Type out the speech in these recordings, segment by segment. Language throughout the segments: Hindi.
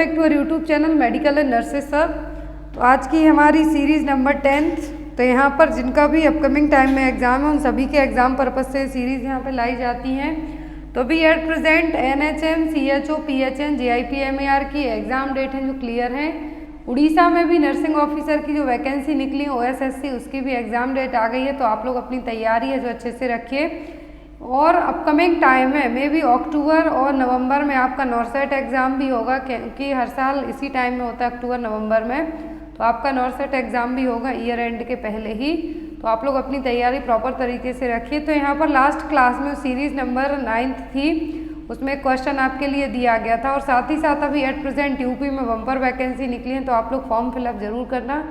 Back to our YouTube channel medical and nurses सब। तो आज की हमारी सीरीज़ नंबर 10th। तो यहाँ पर जिनका भी अपकमिंग टाइम में एग्ज़ाम है उन सभी के एग्ज़ाम पर्पज़ से सीरीज़ यहाँ पे लाई जाती हैं। तो भी at present NHM, CHO, PHN, JIP, MER की एग्ज़ाम डेट हैं जो क्लियर हैं। उड़ीसा में भी नर्सिंग ऑफिसर की जो वैकेंसी निकली OSSC उसकी भी एग्ज़ाम डेट आ गई है। तो आप लोग अपनी तैयारी है जो अच्छे से रखिए। और अपकमिंग टाइम है मे भी अक्टूबर और नवंबर में आपका नॉर्सेट एग्ज़ाम भी होगा, क्योंकि हर साल इसी टाइम में होता है अक्टूबर नवंबर में। तो आपका नॉर्सेट एग्ज़ाम भी होगा ईयर एंड के पहले ही। तो आप लोग अपनी तैयारी प्रॉपर तरीके से रखिए। तो यहाँ पर लास्ट क्लास में सीरीज़ नंबर 9th थी, उसमें क्वेश्चन आपके लिए दिया गया था। और साथ ही साथ अभी एट प्रेजेंट यूपी में बम्पर वैकेंसी निकली है, तो आप लोग फॉर्म फिलअप ज़रूर करना।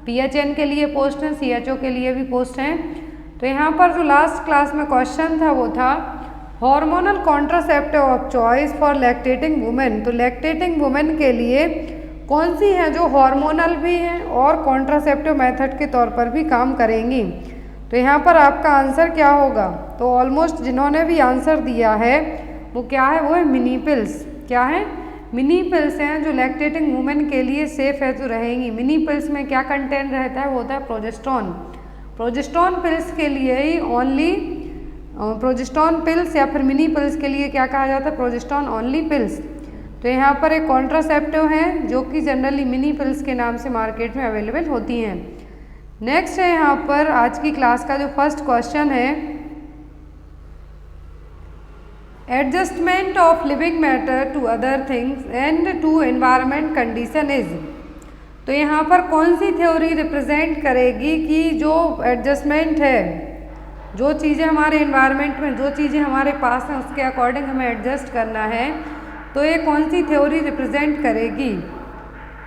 PHN के लिए पोस्ट हैं, CHO के लिए भी पोस्ट हैं। तो यहाँ पर जो लास्ट क्लास में क्वेश्चन था वो था hormonal contraceptive of choice for lactating women. तो लैक्टेटिंग वुमेन के लिए कौन सी हैं जो हार्मोनल भी हैं और कॉन्ट्रासेप्टिव मेथड के तौर पर भी काम करेंगी। तो यहाँ पर आपका आंसर क्या होगा? तो ऑलमोस्ट जिन्होंने भी आंसर दिया है वो क्या है, वो है मिनी पिल्स। क्या है? मिनी पिल्स हैं जो लैक्टेटिंग वुमेन के लिए सेफ है जो रहेंगी। मिनी पिल्स में क्या कंटेंट रहता है, वो होता है प्रोजेस्टेरॉन। प्रोजेस्टेरॉन पिल्स के लिए ही ओनली प्रोजेस्टेरॉन पिल्स या फिर मिनी पिल्स के लिए क्या कहा जाता है, प्रोजेस्टेरॉन ओनली पिल्स। तो यहाँ पर एक कॉन्ट्रासेप्टिव है जो कि जनरली मिनी पिल्स के नाम से मार्केट में अवेलेबल होती हैं। नेक्स्ट है यहाँ पर आज की क्लास का जो फर्स्ट क्वेश्चन है, adjustment of living matter to other things and to environment condition is. तो यहाँ पर कौन सी थ्योरी रिप्रेजेंट करेगी कि जो एडजस्टमेंट है, जो चीज़ें हमारे एनवायरनमेंट में, जो चीज़ें हमारे पास हैं उसके अकॉर्डिंग हमें एडजस्ट करना है। तो ये कौन सी थ्योरी रिप्रेजेंट करेगी?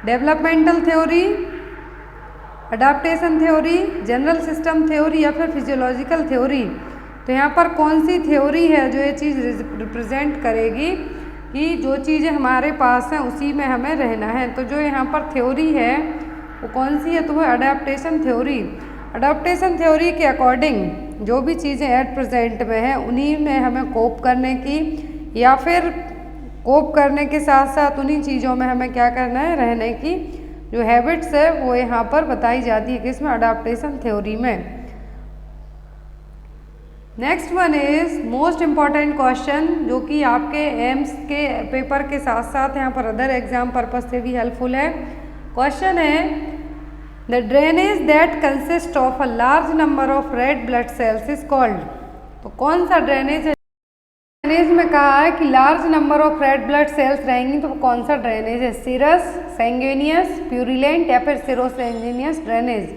Developmental theory, adaptation theory, general system theory या फिर फिजियोलॉजिकल थ्योरी। तो यहाँ पर कौन सी थ्योरी है जो ये चीज़ रिप्रेजेंट करेगी कि जो चीज़ें हमारे पास हैं उसी में हमें रहना है। तो जो यहाँ पर थ्योरी है वो कौन सी है, तो वो अडेप्टेशन थ्योरी। अडेप्टेशन थ्योरी के अकॉर्डिंग जो भी चीज़ें एट प्रेजेंट में हैं उन्हीं में हमें कोप करने की, या फिर कोप करने के साथ साथ उन्हीं चीज़ों में हमें क्या करना है, रहने की जो हैबिट्स है वो यहाँ पर बताई जाती है किसमें, अडेप्टेशन थ्योरी में। Next one is most important question जो कि आपके एम्स के पेपर के साथ साथ यहाँ पर अदर एग्जाम पर्पज से भी हेल्पफुल है। क्वेश्चन है the drainage that consist of a large number of red blood cells is called. तो कौन सा ड्रेनेज है? ड्रेनेज में कहा है कि large number of red blood cells रहेंगी, तो कौन सा ड्रेनेज है? सीरस, सैंगुइनियस, प्यूरिलेंट या फिर सीरोसैंगुइनियस ड्रेनेज।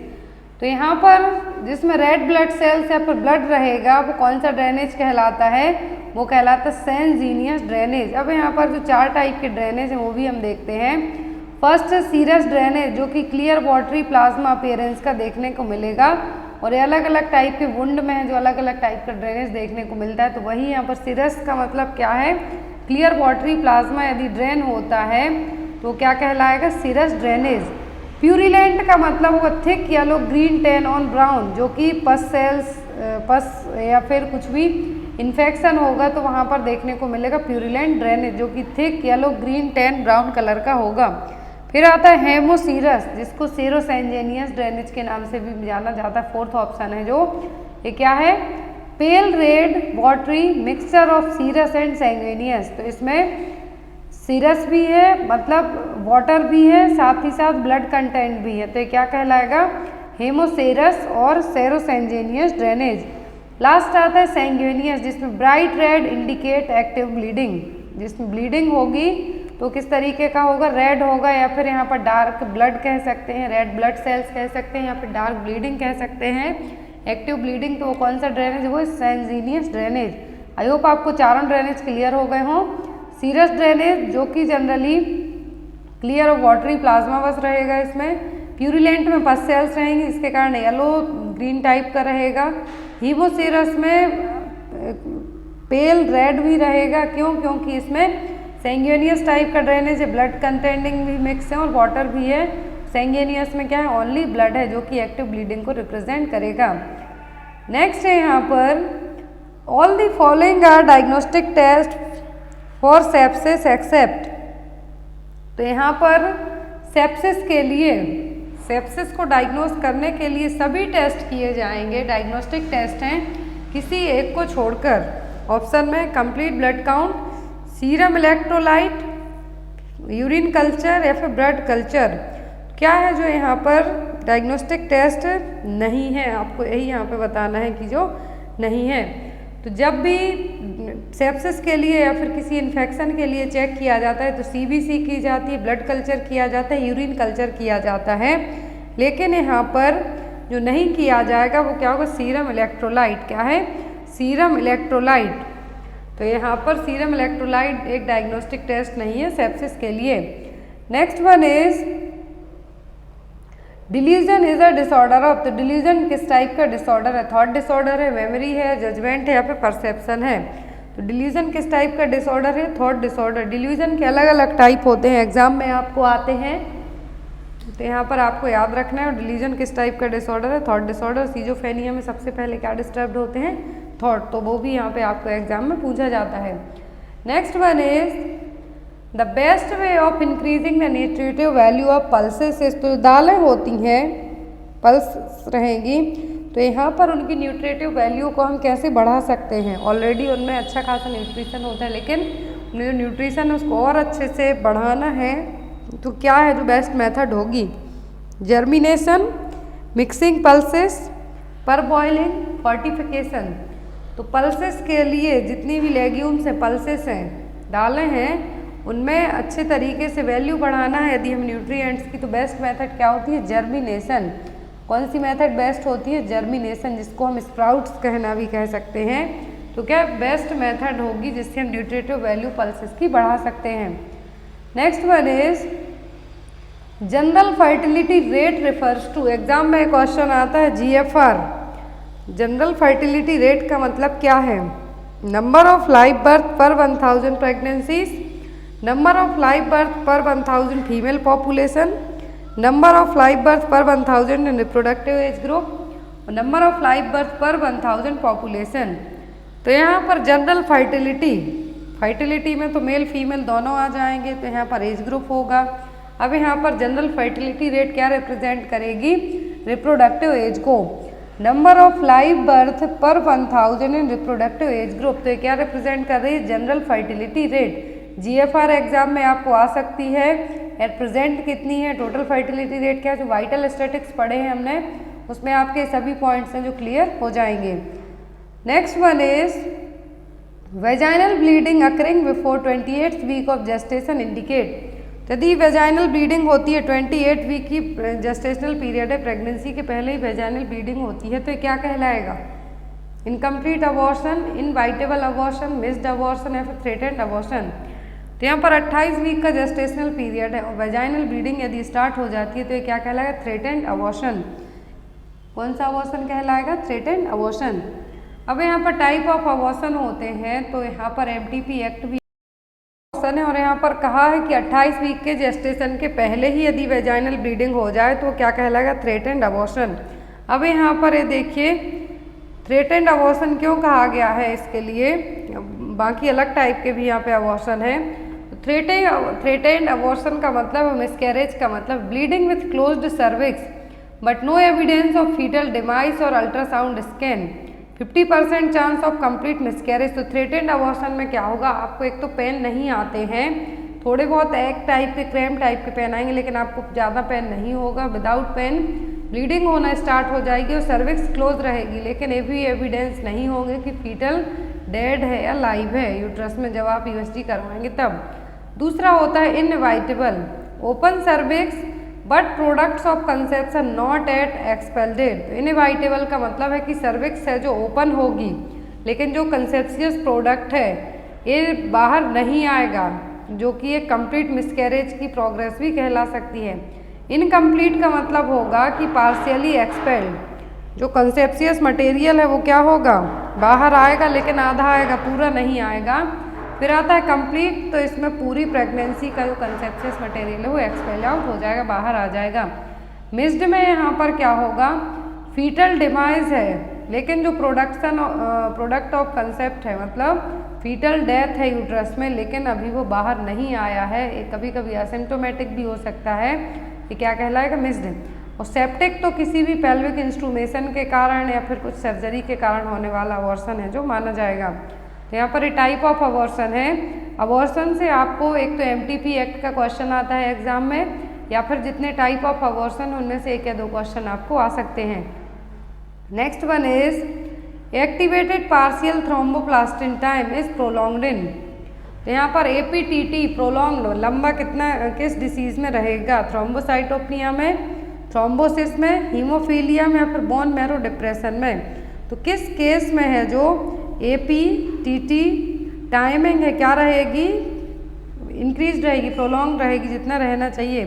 तो यहाँ पर जिसमें रेड ब्लड सेल्स या फिर ब्लड रहेगा वो कौन सा ड्रेनेज कहलाता है? वो कहलाता है सैंगुइनियस ड्रेनेज। अब यहाँ पर जो 4 टाइप के ड्रेनेज हैं वो भी हम देखते हैं। फर्स्ट है सीरस ड्रेनेज जो कि क्लियर वाटरी प्लाज्मा अपीयरेंस का देखने को मिलेगा, और ये अलग अलग टाइप के वुंड में है जो अलग अलग टाइप का ड्रेनेज देखने को मिलता है। तो वही यहाँ पर सीरस का मतलब क्या है, क्लियर वाटरी प्लाज्मा यदि ड्रेन होता है तो क्या कहलाएगा, सीरस ड्रेनेज। प्यूरिलेंट का मतलब होगा thick yellow green tan on brown, जो कि पस या फिर कुछ भी इन्फेक्शन होगा तो वहाँ पर देखने को मिलेगा प्यूरिलेंट ड्रेनेज, जो कि thick yellow green tan brown colour का होगा। फिर आता है हेमोसीरस जिसको सीरोसैंगुइनियस ड्रेनेज के नाम से भी जाना जाता है। फोर्थ ऑप्शन है जो ये क्या है, pale red watery mixture of serous and sanguineous. तो इसमें सीरस भी है, मतलब वाटर भी है, साथ ही साथ ब्लड कंटेंट भी है। तो ये क्या कहलाएगा, हेमोसीरस और सीरोसैंगुइनियस ड्रेनेज। लास्ट आता है सैंगुइनियस जिसमें bright red indicate active bleeding, जिसमें ब्लीडिंग होगी तो किस तरीके का होगा, रेड होगा, या फिर यहाँ पर डार्क ब्लड कह सकते हैं, रेड ब्लड सेल्स कह सकते हैं, या फिर डार्क ब्लीडिंग कह सकते हैं, एक्टिव ब्लीडिंग। तो वो कौन सा ड्रेनेज है, वो सैंगुइनियस ड्रेनेज। आई होप आपको चारों ड्रेनेज क्लियर हो गए हों। सीरस ड्रेनेज जो कि जनरली क्लियर और वाटरी प्लाज्मा बस रहेगा इसमें। प्यूरिलेंट में पस सेल्स रहेंगी इसके कारण येलो ग्रीन टाइप का रहेगा। हीमोसीरस में पेल रेड भी रहेगा, क्यों? क्योंकि इसमें सैंगुइनियस टाइप का ड्रेनेज है, ब्लड कंटेंटिंग भी मिक्स है और वाटर भी है। सैंगुइनियस में क्या है, ओनली ब्लड है जो कि एक्टिव ब्लीडिंग को रिप्रेजेंट करेगा। नेक्स्ट है यहाँ पर all the following are diagnostic test for sepsis except. तो यहाँ पर सेप्सिस के लिए, सेप्सिस को डायग्नोस करने के लिए सभी टेस्ट किए जाएंगे, डायग्नोस्टिक टेस्ट हैं, किसी एक को छोड़कर। ऑप्शन में complete blood count, serum electrolyte, urine culture या फिर ब्लड कल्चर। क्या है जो यहाँ पर डायग्नोस्टिक टेस्ट नहीं है, आपको यही यहाँ पे बताना है कि जो नहीं है। तो जब भी सेप्सिस के लिए या फिर किसी इन्फेक्शन के लिए चेक किया जाता है तो सीबीसी की जाती है, ब्लड कल्चर किया जाता है, यूरिन कल्चर किया जाता है। लेकिन यहाँ पर जो नहीं किया जाएगा वो क्या होगा, सीरम इलेक्ट्रोलाइट। क्या है, सीरम इलेक्ट्रोलाइट। तो यहाँ पर सीरम इलेक्ट्रोलाइट एक डायग्नोस्टिक टेस्ट नहीं है सेप्सिस के लिए। Next one is delusion is a disorder of. तो डिलीजन किस टाइप का डिसऑर्डर है, थॉट डिसऑर्डर है, मेमोरी है, जजमेंट है या फिर परसेप्शन है। तो डिलीजन किस टाइप का डिसऑर्डर है, थॉट डिसऑर्डर। डिलीजन के अलग अलग टाइप होते हैं, एग्जाम में आपको आते हैं, तो यहाँ पर आपको याद रखना है। डिलीजन किस टाइप का डिसऑर्डर है, थॉट डिसऑर्डर। सीजोफ्रेनिया में सबसे पहले क्या डिस्टर्ब होते हैं, थॉट, तो वो भी यहाँ पे आपको एग्जाम में पूछा जाता है। Next one is the best way of increasing the nutritive value of pulses. तो दालें होती हैं, पल्स रहेंगी, तो यहाँ पर उनकी न्यूट्रिटिव वैल्यू को हम कैसे बढ़ा सकते हैं। ऑलरेडी उनमें अच्छा खासा न्यूट्रिशन होता है, लेकिन जो न्यूट्रिशन है उसको और अच्छे से बढ़ाना है, तो क्या है जो बेस्ट मेथड होगी, जर्मिनेशन, मिक्सिंग पल्सेस, पर बॉइलिंग, फॉर्टिफिकेशन। तो पल्सेस के लिए जितनी भी लेग्यूम्स हैं, पल्सेस हैं, दालें हैं, उनमें अच्छे तरीके से वैल्यू बढ़ाना है यदि हम न्यूट्रिएंट्स की, तो बेस्ट मेथड क्या होती है, जर्मिनेशन। कौन सी मेथड बेस्ट होती है, जर्मिनेशन, जिसको हम स्प्राउट्स कहना भी कह सकते हैं। तो क्या बेस्ट मेथड होगी जिससे हम न्यूट्रिटिव वैल्यू पल्सेस की बढ़ा सकते हैं। Next one is general fertility rate refers to. Exam में क्वेश्चन आता है GFR, जनरल फर्टिलिटी रेट का मतलब क्या है, नंबर ऑफ लाइव बर्थ पर 1000 pregnancies, number of live birth पर 1000 female population, number of live birth पर 1000 इन रिप्रोडक्टिव एज ग्रुप, और नंबर ऑफ लाइव बर्थ पर 1000 पॉपुलेशन। तो यहाँ पर जनरल फर्टिलिटी, फर्टिलिटी में तो मेल फीमेल दोनों आ जाएंगे, तो यहाँ पर एज ग्रुप होगा। अब यहाँ पर जनरल फर्टिलिटी रेट क्या रिप्रेजेंट करेगी, रिप्रोडक्टिव एज को। नंबर ऑफ लाइव बर्थ पर 1000 इन रिप्रोडक्टिव एज ग्रुप, तो ये क्या रिप्रेजेंट कर रही है, general fertility rate. GFR exam में आपको आ सकती है, एट प्रेजेंट कितनी है, टोटल फर्टिलिटी रेट क्या है। जो वाइटल स्टैटिक्स पढ़े हैं हमने, उसमें आपके सभी पॉइंट्स हैं जो क्लियर हो जाएंगे। Next one is vaginal bleeding occurring before 28th week of gestation indicate. यदि वेजाइनल ब्लीडिंग होती है, 28 वीक की जेस्टेशनल पीरियड है, प्रेगनेंसी के पहले ही वेजाइनल ब्लीडिंग होती है, तो ये क्या कहलाएगा, incomplete abortion, inevitable abortion, missed abortion या फिर थ्रेटेंड अबॉर्शन। तो यहाँ पर 28 वीक का जेस्टेशनल पीरियड है और वेजाइनल ब्लीडिंग यदि स्टार्ट हो जाती है तो ये क्या कहलाएगा, थ्रेटेंड अबॉर्शन। कौन सा अबॉर्शन कहलाएगा, थ्रेटेंड अबॉर्शन। अब यहाँ पर टाइप ऑफ अबॉर्शन होते हैं, तो यहाँ पर MTP एक्ट भी अबॉर्शन है, और यहाँ पर कहा है कि 28 वीक के जेस्टेशन के पहले ही यदि वेजाइनल ब्लीडिंग हो जाए तो क्या कहलाएगा, थ्रेटेंड अबॉर्शन। अब यहाँ पर ये देखिए थ्रेटेंड अबॉर्शन क्यों कहा गया है, इसके लिए बाकी अलग टाइप के भी यहाँ पे अबॉर्शन है। थ्रेटेंड अबॉर्शन का मतलब, मिसकैरेज का मतलब, bleeding with closed cervix but no evidence of fetal demise और ultrasound scan, 50% chance of complete miscarriage. तो थ्रेटेंड अबॉर्शन में क्या होगा, आपको एक तो पेन नहीं आते हैं, थोड़े बहुत एक टाइप के क्रैम्प टाइप के पेन आएंगे, लेकिन आपको ज़्यादा पेन नहीं होगा। विदाउट पेन ब्लीडिंग होना स्टार्ट हो जाएगी और सर्विक्स क्लोज रहेगी, लेकिन ये भी एविडेंस नहीं होंगे कि फीटल डेड है या लाइव है यूट्रस में जब आप USG करवाएंगे तब। दूसरा होता है inevitable, open cervix but products of conception not at expelled. तो इनवाइटेबल का मतलब है कि सर्विक्स है जो ओपन होगी, लेकिन जो कंसेप्शियस प्रोडक्ट है ये बाहर नहीं आएगा, जो कि एक कंप्लीट मिसकैरेज की प्रोग्रेस भी कहला सकती है। इनकम्प्लीट का मतलब होगा कि पार्शियली एक्सपेल्ड, जो कंसेप्शियस मटेरियल है वो क्या होगा, बाहर आएगा लेकिन आधा आएगा, पूरा नहीं आएगा। फिर आता है कंप्लीट, तो इसमें पूरी प्रेगनेंसी का जो कंसेप्शियस मटेरियल है वो एक्सपेल आउट हो जाएगा, बाहर आ जाएगा। मिस्ड में यहाँ पर क्या होगा, फीटल डिमाइज है लेकिन जो प्रोडक्ट ऑफ कंसेप्ट है, मतलब फीटल डेथ है यूट्रस में, लेकिन अभी वो बाहर नहीं आया है, कभी कभी असिम्प्टोमेटिक भी हो सकता है, ये क्या कहलाएगा? मिस्ड। और सेप्टिक तो किसी भी पेल्विक इंस्ट्रूमेशन के कारण या फिर कुछ सर्जरी के कारण होने वाला अबॉर्शन है जो माना जाएगा। तो यहाँ पर ये टाइप ऑफ अबॉर्शन है। अबॉर्शन से आपको एक तो MTP एक्ट का क्वेश्चन आता है एग्जाम में, या फिर जितने टाइप ऑफ अबॉर्शन उनमें से एक या दो क्वेश्चन आपको आ सकते हैं। Next one is activated partial thromboplastin time is prolonged in. तो यहाँ पर APTT प्रोलॉन्ग्ड लंबा कितना किस डिसीज में रहेगा? थ्रोम्बोसाइटोपिनिया में, थ्रोम्बोसिस में, हीमोफीलिया में, या फिर बोन मैरो डिप्रेशन में। तो किस केस में है जो APTT टाइमिंग है क्या रहेगी? इंक्रीज रहेगी, प्रोलॉन्ग रहेगी, जितना रहना चाहिए।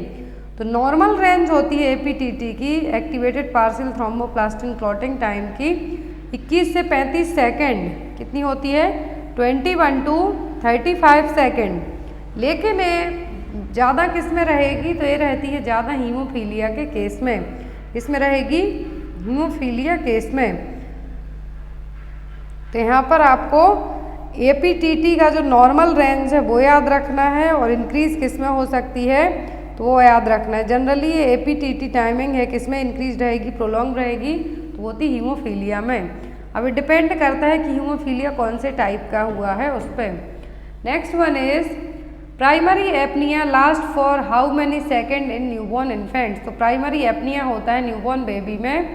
तो नॉर्मल रेंज होती है APTT की, activated partial thromboplastin clotting time की 21 से 35 सेकेंड। कितनी होती है? 21 to 35 सेकेंड। लेकिन ज़्यादा किस में रहेगी? तो ये रहती है ज़्यादा हीमोफीलिया के केस में। किस में रहेगी? हीमोफीलिया केस में। तो यहाँ पर आपको APTT का जो नॉर्मल रेंज है वो याद रखना है, और इंक्रीज किस में हो सकती है तो वो याद रखना है। जनरली ये APTT टाइमिंग है किस में इंक्रीज रहेगी, प्रोलॉन्ग रहेगी, तो वो थी हीमोफीलिया में। अब डिपेंड करता है कि हीमोफीलिया कौन से टाइप का हुआ है उस पर। Next one is primary apnoea last for how many second in newborn infants. तो प्राइमरी एपनिया होता है न्यूबॉर्न बेबी में,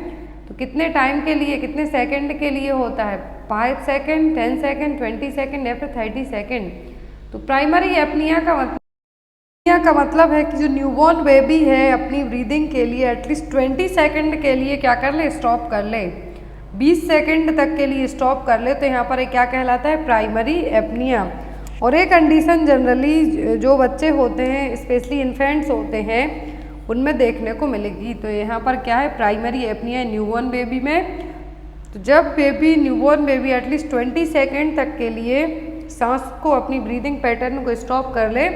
तो कितने टाइम के लिए, कितने सेकंड के लिए होता है? 5 सेकंड, 10 सेकंड, 20 सेकंड या फिर 30 सेकंड। तो प्राइमरी एपनिया का मतलब है कि जो न्यूबॉर्न बेबी है अपनी ब्रीदिंग के लिए एटलीस्ट 20 सेकंड के लिए क्या कर ले? स्टॉप कर ले, 20 सेकंड तक के लिए स्टॉप कर ले। तो यहाँ पर क्या कहलाता है? Primary apnoea. और एक कंडीशन जनरली जो बच्चे होते हैं, स्पेशली इन्फेंट्स होते हैं, उनमें देखने को मिलेगी। तो यहाँ पर क्या है? प्राइमरी एपनिया न्यूबॉर्न बेबी में। तो जब न्यूबॉर्न बेबी एटलीस्ट 20 सेकेंड तक के लिए सांस को, अपनी ब्रीदिंग पैटर्न को स्टॉप कर ले,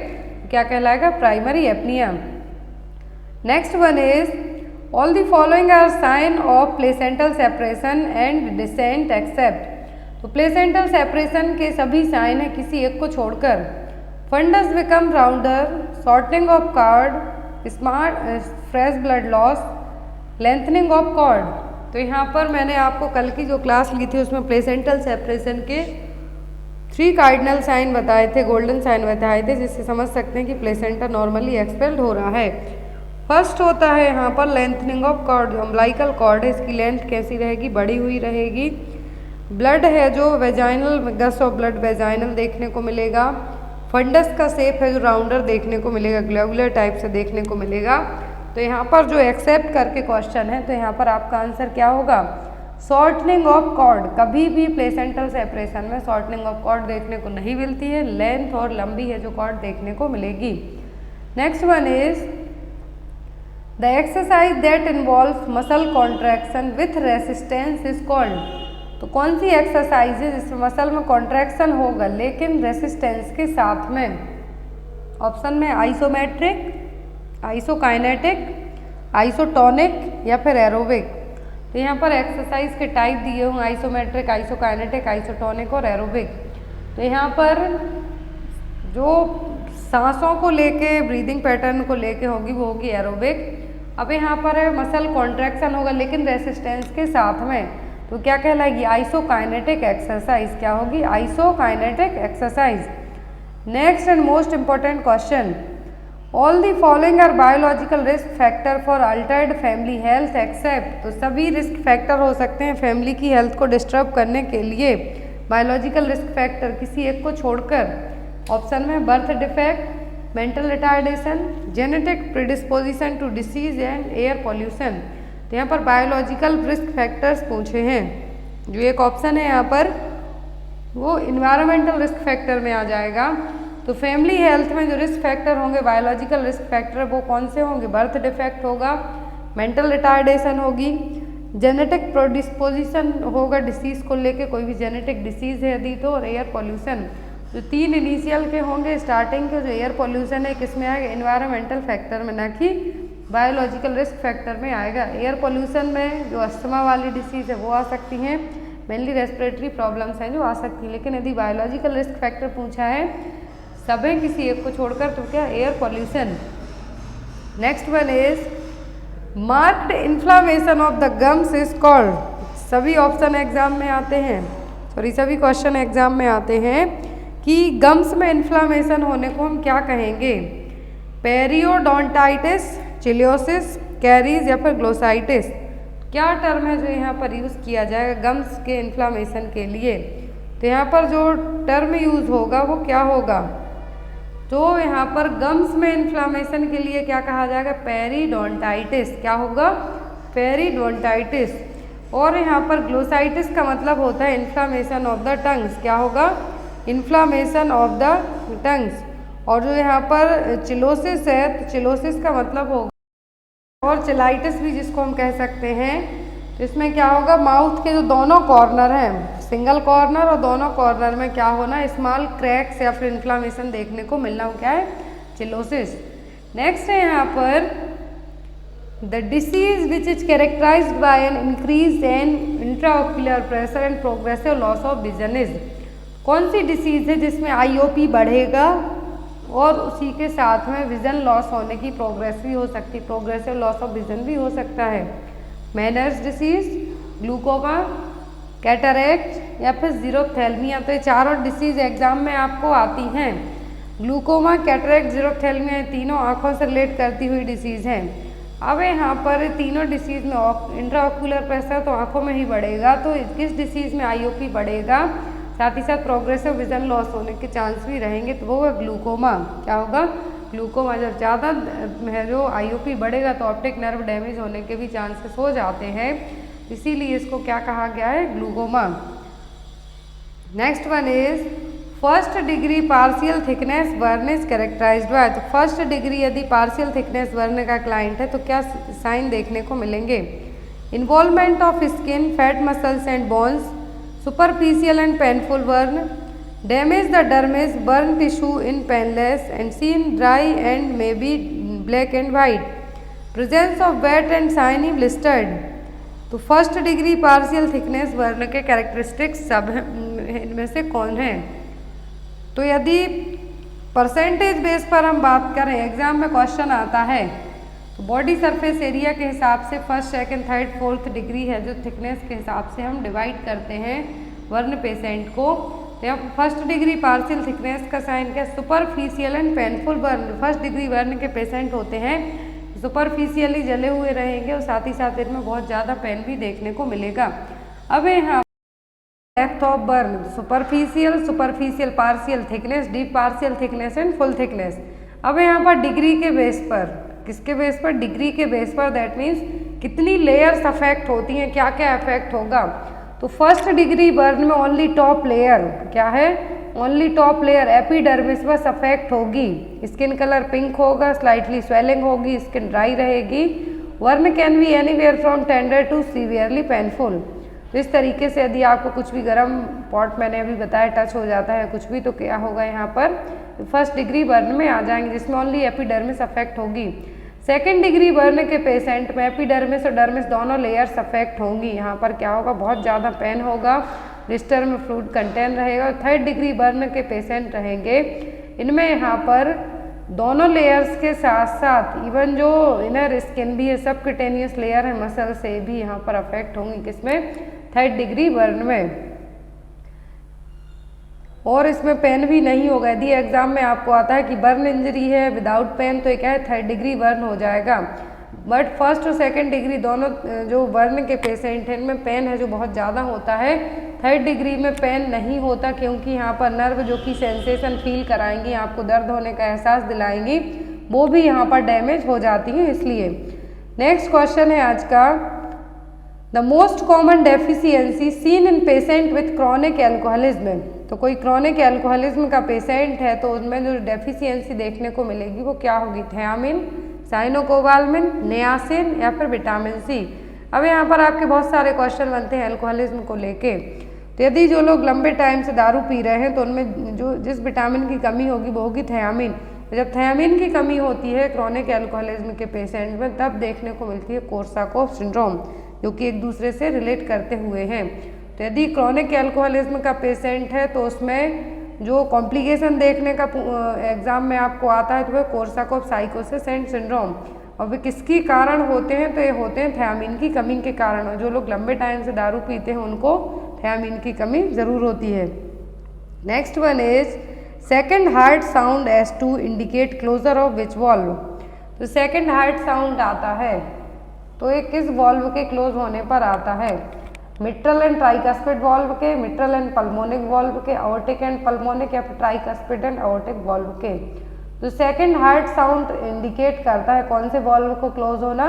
क्या कहलाएगा? Primary apnoea. Next one is all the following are sign of placental separation and descent except. तो प्लेसेंटल सेपरेशन के सभी साइन है किसी एक को छोड़कर। Fundus become rounder, shortening of cord, smart fresh blood loss, lengthening of cord. तो यहाँ पर मैंने आपको कल की जो क्लास ली थी उसमें प्लेसेंटल सेपरेशन के 3 कार्डिनल साइन बताए थे, गोल्डन साइन बताए थे, जिससे समझ सकते हैं कि प्लेसेंटा नॉर्मली एक्सपेल्ड हो रहा है। फर्स्ट होता है यहाँ पर लेंथनिंग ऑफ कॉर्ड। जो अम्बलाइकल कॉर्ड है इसकी लेंथ कैसी रहेगी? बढ़ी हुई रहेगी। ब्लड है जो vaginal, gush of blood vaginal देखने को मिलेगा। फंडस का शेप है जो राउंडर देखने को मिलेगा, ग्लोबुलर टाइप से देखने को मिलेगा। तो यहाँ पर जो एक्सेप्ट करके क्वेश्चन है, तो यहाँ पर आपका आंसर क्या होगा? Shortening of cord. कभी भी प्लेसेंटल सेपरेशन में शॉर्टनिंग ऑफ कॉर्ड देखने को नहीं मिलती है, लेंथ और लंबी है जो कॉर्ड देखने को मिलेगी। Next one is the exercise that involve muscle contraction with resistance is called. तो कौन सी एक्सरसाइज है जिसमें मसल में कॉन्ट्रैक्शन होगा लेकिन रेसिस्टेंस के साथ में? ऑप्शन में आइसोमेट्रिक, आइसोकाइनेटिक, आइसोटोनिक या फिर एरोबिक। तो यहाँ पर एक्सरसाइज के टाइप दिए होंगे आइसोमेट्रिक, आइसोकाइनेटिक, आइसोटोनिक और एरोबिक। तो यहाँ पर जो सांसों को लेके, ब्रीदिंग पैटर्न को लेके होगी वो होगी एरोबिक। अब यहाँ पर है मसल कॉन्ट्रैक्शन होगा लेकिन रेसिस्टेंस के साथ में, तो क्या कहलाएगी? Isokinetic exercise. क्या होगी? Isokinetic exercise. Next and most important question, all the following are biological risk factor for altered family health except. तो सभी रिस्क फैक्टर हो सकते हैं फैमिली की हेल्थ को डिस्टर्ब करने के लिए, बायोलॉजिकल रिस्क फैक्टर किसी एक को छोड़कर। ऑप्शन में birth defect, mental retardation, genetic predisposition to disease and air pollution. तो यहाँ पर बायोलॉजिकल रिस्क फैक्टर्स पूछे हैं। जो एक ऑप्शन है यहाँ पर वो इन्वायरमेंटल रिस्क फैक्टर में आ जाएगा। तो फैमिली हेल्थ में जो रिस्क फैक्टर होंगे, बायोलॉजिकल रिस्क फैक्टर, वो कौन से होंगे? बर्थ डिफेक्ट होगा, मेंटल रिटार्डेशन होगी, जेनेटिक प्रोडिस्पोजिशन होगा डिसीज़ को लेके, कोई भी जेनेटिक डिसीज़ है यदि तो, और एयर पॉल्यूशन। जो 3 इनिशियल के होंगे स्टार्टिंग के, जो एयर पॉल्यूशन है किस में आएगा? इन्वायरमेंटल फैक्टर में, ना कि बायोलॉजिकल रिस्क फैक्टर में आएगा। एयर पोल्यूशन में जो अस्थमा वाली डिसीज़ है वो आ सकती हैं, मेनली रेस्पिरेटरी प्रॉब्लम्स हैं जो आ सकती हैं। लेकिन यदि बायोलॉजिकल रिस्क फैक्टर पूछा है सब है किसी एक को छोड़कर, तो क्या air pollution. Next one is marked inflammation of the gums is called. सभी ऑप्शन एग्जाम में आते हैं, सभी क्वेश्चन एग्जाम में आते हैं कि गम्स में इन्फ्लामेशन होने को हम क्या कहेंगे, पेरियोडोंटाइटिस, चिलियोसिस, कैरीज या फिर ग्लोसाइटिस। क्या टर्म है जो यहाँ पर यूज़ किया जाएगा गम्स के इन्फ्लामेशन के लिए। तो यहाँ पर जो टर्म यूज़ होगा वो क्या होगा, तो यहाँ पर गम्स में इन्फ्लामेशन के लिए क्या कहा जाएगा, पेरिडोंटाइटिस। क्या होगा, पेरिडोंटाइटिस। और यहाँ पर ग्लोसाइटिस का मतलब होता है इन्फ्लामेशन ऑफ द टंग्स। क्या होगा, इन्फ्लामेशन ऑफ द टंग्स। और जो यहाँ पर चिलोसिस है तो चिलोसिस का मतलब होगा, और चिलाइटिस भी जिसको हम कह सकते हैं, तो इसमें क्या होगा, माउथ के जो दोनों कॉर्नर हैं, सिंगल कॉर्नर और दोनों कॉर्नर में क्या होना, स्मॉल क्रैक्स या फिर इन्फ्लामेशन देखने को मिलना, वो क्या है, चिलोसिस। नेक्स्ट है यहाँ पर the disease which is characterised by an increase in intraocular pressure and progressive loss of vision is. कौन सी डिसीज है जिसमें आईओपी बढ़ेगा और उसी के साथ में विजन लॉस होने की प्रोग्रेस भी हो सकती है, प्रोग्रेसिव लॉस ऑफ विजन भी हो सकता है। मैनर्स डिसीज, ग्लूकोमा, कैटरैक्ट या फिर ज़ीरोफ्थैल्मिया। तो ये चारों डिसीज एग्जाम में आपको आती हैं। ग्लूकोमा, कैटरैक्ट, ज़ीरोफ्थैल्मिया, ये तीनों आँखों से रिलेट करती हुई डिसीज़ हैं। अब यहाँ पर तीनों डिसीज़ में इंट्राओक्यूलर प्रेशर तो आँखों में ही बढ़ेगा, तो किस डिसीज़ में आईओपी बढ़ेगा, साथ ही साथ प्रोग्रेसिव विजन लॉस होने के चांस भी रहेंगे, तो वो है ग्लूकोमा। क्या होगा, ग्लूकोमा। जब ज़्यादा है जो आईओपी बढ़ेगा तो ऑप्टिक नर्व डैमेज होने के भी चांसेस हो जाते हैं, इसीलिए इसको क्या कहा गया है, glaucoma. Next one is first degree partial thickness burn is characterised by. तो फर्स्ट डिग्री यदि पार्शियल थिकनेस बर्न का क्लाइंट है तो क्या साइन देखने को मिलेंगे, involvement of skin, fat, muscles and bones, superficial and painful burn, damage the dermis, burn tissue in painless and seen dry and maybe black and white, presence of wet and shiny blistered। तो first degree partial thickness burn के कैरेक्टरिस्टिक्स सब इनमें से कौन है। तो यदि परसेंटेज बेस पर हम बात करें, एग्जाम में क्वेश्चन आता है तो बॉडी सरफेस एरिया के हिसाब से first, second, third, fourth degree है जो थिकनेस के हिसाब से हम डिवाइड करते हैं बर्न पेशेंट को। तो यहाँ फर्स्ट डिग्री पार्शियल थिकनेस का साइन क्या, superficial and painful burn. First degree burn के पेशेंट होते हैं सुपरफिशियली जले हुए रहेंगे और साथ ही साथ इनमें बहुत ज़्यादा पेन भी देखने को मिलेगा। अब यहाँ depth of burn, superficial, superficial partial thickness, deep partial thickness and full thickness. अब यहाँ पर डिग्री के बेस पर, किसके बेस पर, डिग्री के बेस पर, दैट मीन्स कितनी लेयर्स अफेक्ट होती हैं, क्या क्या अफेक्ट होगा। तो फर्स्ट डिग्री बर्न में ओनली टॉप लेयर, क्या है, ओनली टॉप लेयर एपिडर्मिस बस अफेक्ट होगी। स्किन कलर पिंक होगा, स्लाइटली स्वेलिंग होगी, स्किन ड्राई रहेगी। Burn can be anywhere from tender to severely painful. तो इस तरीके से यदि आपको कुछ भी गर्म पॉट, मैंने अभी बताया, टच हो जाता है कुछ भी, तो क्या होगा, यहाँ पर फर्स्ट डिग्री बर्न में आ जाएंगे जिसमें ओनली एपिडर्मिस अफेक्ट होगी। सेकेंड डिग्री बर्न के पेशेंट में एपिडर्मिस और डर्मिस दोनों लेयर्स अफेक्ट होंगी। यहाँ पर क्या होगा, बहुत ज़्यादा पेन होगा, ब्लिस्टर में फ्लूइड कंटेन रहेगा। और थर्ड डिग्री बर्न के पेशेंट रहेंगे, इनमें यहाँ पर दोनों लेयर्स के साथ साथ इवन जो इनर स्किन भी है, सबक्यूटेनियस लेयर है, मसल से भी यहाँ पर अफेक्ट होंगी, किसमें, थर्ड डिग्री बर्न में। और इसमें पेन भी नहीं होगा। यदि एग्जाम में आपको आता है कि बर्न इंजरी है विदाउट पेन, तो ये क्या है, थर्ड डिग्री बर्न हो जाएगा। बट फर्स्ट और सेकंड डिग्री दोनों जो बर्न के पेशेंट हैं इनमें पेन है जो बहुत ज़्यादा होता है। थर्ड डिग्री में पेन नहीं होता क्योंकि यहाँ पर नर्व जो कि सेंसेशन फील कराएंगी, आपको दर्द होने का एहसास दिलाएंगी, वो भी यहाँ पर डैमेज हो जाती हैं, इसलिए। नेक्स्ट क्वेश्चन है आज का, the most common deficiency seen in patient with chronic alcoholism. तो कोई क्रॉनिक एल्कोहलिज्म का पेशेंट है तो उनमें जो डेफिशिएंसी देखने को मिलेगी वो क्या होगी, थियामिन, साइनोकोबालमिन, नियासिन या फिर विटामिन सी। अब यहाँ पर आपके बहुत सारे क्वेश्चन बनते हैं एल्कोहलिज्म को लेके। तो यदि जो लोग लंबे टाइम से दारू पी रहे हैं तो उनमें जो जिस विटामिन की कमी होगी वो होगी थियामिन। तो जब थियामिन की कमी होती है क्रॉनिक एल्कोहलिज्म के पेशेंट में, तब देखने को मिलती है कोर्साकॉफ सिंड्रोम, जो कि एक दूसरे से रिलेट करते हुए हैं। तो यदि क्रॉनिक एल्कोहलिज्म का पेशेंट है तो उसमें जो कॉम्प्लिकेशन देखने का एग्जाम में आपको आता है तो वह कोर्साकॉफ साइकोसिस एंड सिंड्रोम, और वे किसके कारण होते हैं? तो ये होते हैं थियामिन की कमी के कारण। और जो लोग लंबे टाइम से दारू पीते हैं उनको थियामिन की कमी ज़रूर होती है। Next one is second heart sound as to indicate closure of which valve. तो सेकेंड हार्ट साउंड आता है तो ये किस वॉल्व के क्लोज होने पर आता है? मिट्रल एंड ट्राइकस्पिड वॉल्व के, मिट्रल एंड पल्मोनिक वॉल्व के, आर्टिक एंड पल्मोनिक, या फिर ट्राइकस्पिड एंड आर्टिक वॉल्व के। तो सेकेंड हार्ट साउंड इंडिकेट करता है कौन से वॉल्व को क्लोज होना?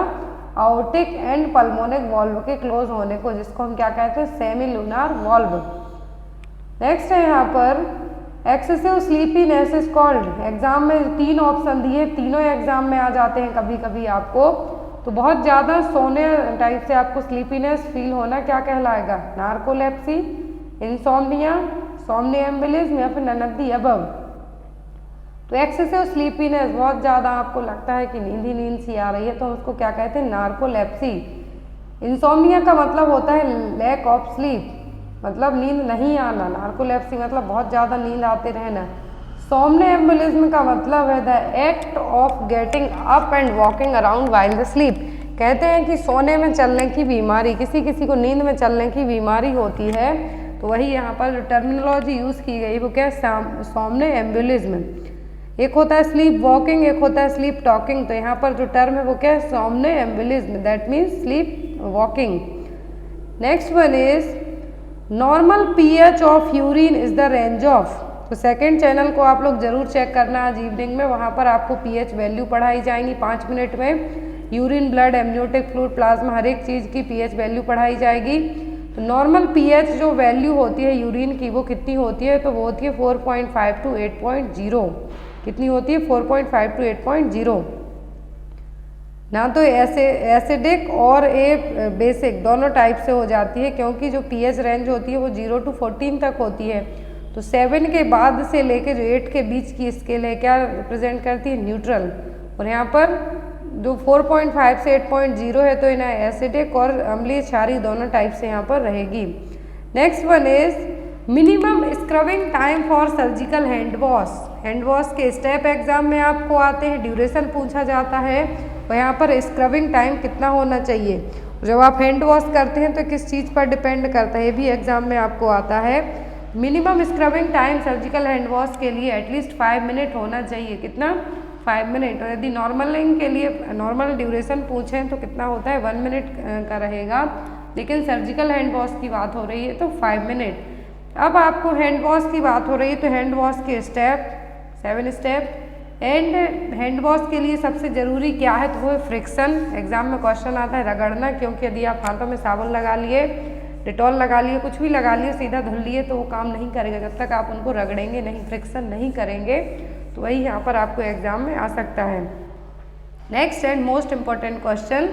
आर्टिक एंड पल्मोनिक वॉल्व के क्लोज होने को, जिसको हम क्या कहते हैं? Semi lunar valve. नेक्स्ट है यहाँ पर excessive sleepiness is called. Exam में 3 ऑप्शन दिए, तीनों एग्जाम में आ जाते हैं कभी कभी आपको। तो बहुत ज़्यादा सोने टाइप से आपको स्लीपीनेस फील होना क्या कहलाएगा? नार्कोलेप्सी, इंसोम्निया, सोमनिएम्बिलिज्म, या फिर नन ऑफ द अबव। तो एक्सेसिव स्लीपीनेस, बहुत ज़्यादा आपको लगता है कि नींद ही नींद सी आ रही है, तो उसको क्या कहते हैं? नार्कोलेप्सी। इंसोम्निया का मतलब होता है लैक ऑफ स्लीप, मतलब नींद नहीं आना। नार्कोलेप्सी मतलब बहुत ज़्यादा नींद आते रहना। सोमनिएम्बिलिज्म का मतलब है the act of getting up and walking around while the sleep. कहते हैं कि सोने में चलने की बीमारी, किसी किसी को नींद में चलने की बीमारी होती है, तो वही यहाँ पर जो टर्मिनोलॉजी यूज़ की गई वो क्या है? सोमनिएम्बिलिज्म। एक होता है स्लीप वॉकिंग, एक होता है स्लीप टॉकिंग। तो यहाँ पर जो टर्म है वो क्या है? Somnambulism, that means sleep walking. Next one is normal pH of urine is the range of. तो सेकेंड चैनल को आप लोग जरूर चेक करना आज इवनिंग में, वहाँ पर आपको पीएच वैल्यू पढ़ाई जाएंगी 5 मिनट में। Urine, blood, amniotic fluid, plasma, हर एक चीज़ की पीएच वैल्यू पढ़ाई जाएगी। तो नॉर्मल पीएच जो वैल्यू होती है यूरिन की वो कितनी होती है? तो वो होती है 4.5 to 8.0। कितनी होती है? 4.5 to 8.0। ना तो एसिडिक और बेसिक दोनों टाइप से हो जाती है, क्योंकि जो पीएच रेंज होती है वो 0 to 14 तक होती है। तो 7 के बाद से लेके जो 8 के बीच की स्केल है क्या रिप्रेजेंट करती है? न्यूट्रल। और यहाँ पर जो 4.5 से 8.0 है तो इन्हें एसिडिक और अम्लीय क्षारीय दोनों टाइप से यहाँ पर रहेगी। Next one is minimum scrubbing time for surgical hand wash. Hand wash के स्टेप एग्जाम में आपको आते हैं, ड्यूरेशन पूछा जाता है और यहाँ पर स्क्रबिंग टाइम कितना होना चाहिए। जब आप हैंड वॉश करते हैं तो किस चीज़ पर डिपेंड करता है, ये भी एग्जाम में आपको आता है। Minimum scrubbing time surgical hand wash के लिए एटलीस्ट 5 मिनट होना चाहिए। कितना? 5 मिनट। और यदि नॉर्मलिंग के लिए नॉर्मल ड्यूरेशन पूछें तो कितना होता है? 1 मिनट का रहेगा, लेकिन सर्जिकल हैंड वॉश की बात हो रही है तो 5 मिनट। अब आपको हैंड वॉश की बात हो रही है तो हैंड वॉश के step 7 step. And hand wash के लिए सबसे ज़रूरी क्या है? तो वो है फ्रिक्शन। एग्जाम में क्वेश्चन आता है रगड़ना, क्योंकि यदि आप हाथों में साबुन लगा लिए, डिटॉल लगा लिए, कुछ भी लगा लिए, सीधा धुल लिए तो वो काम नहीं करेगा जब तक आप उनको रगड़ेंगे नहीं, फ्रिक्शन नहीं करेंगे। तो वही यहाँ पर आपको एग्जाम में आ सकता है। Next and most important question,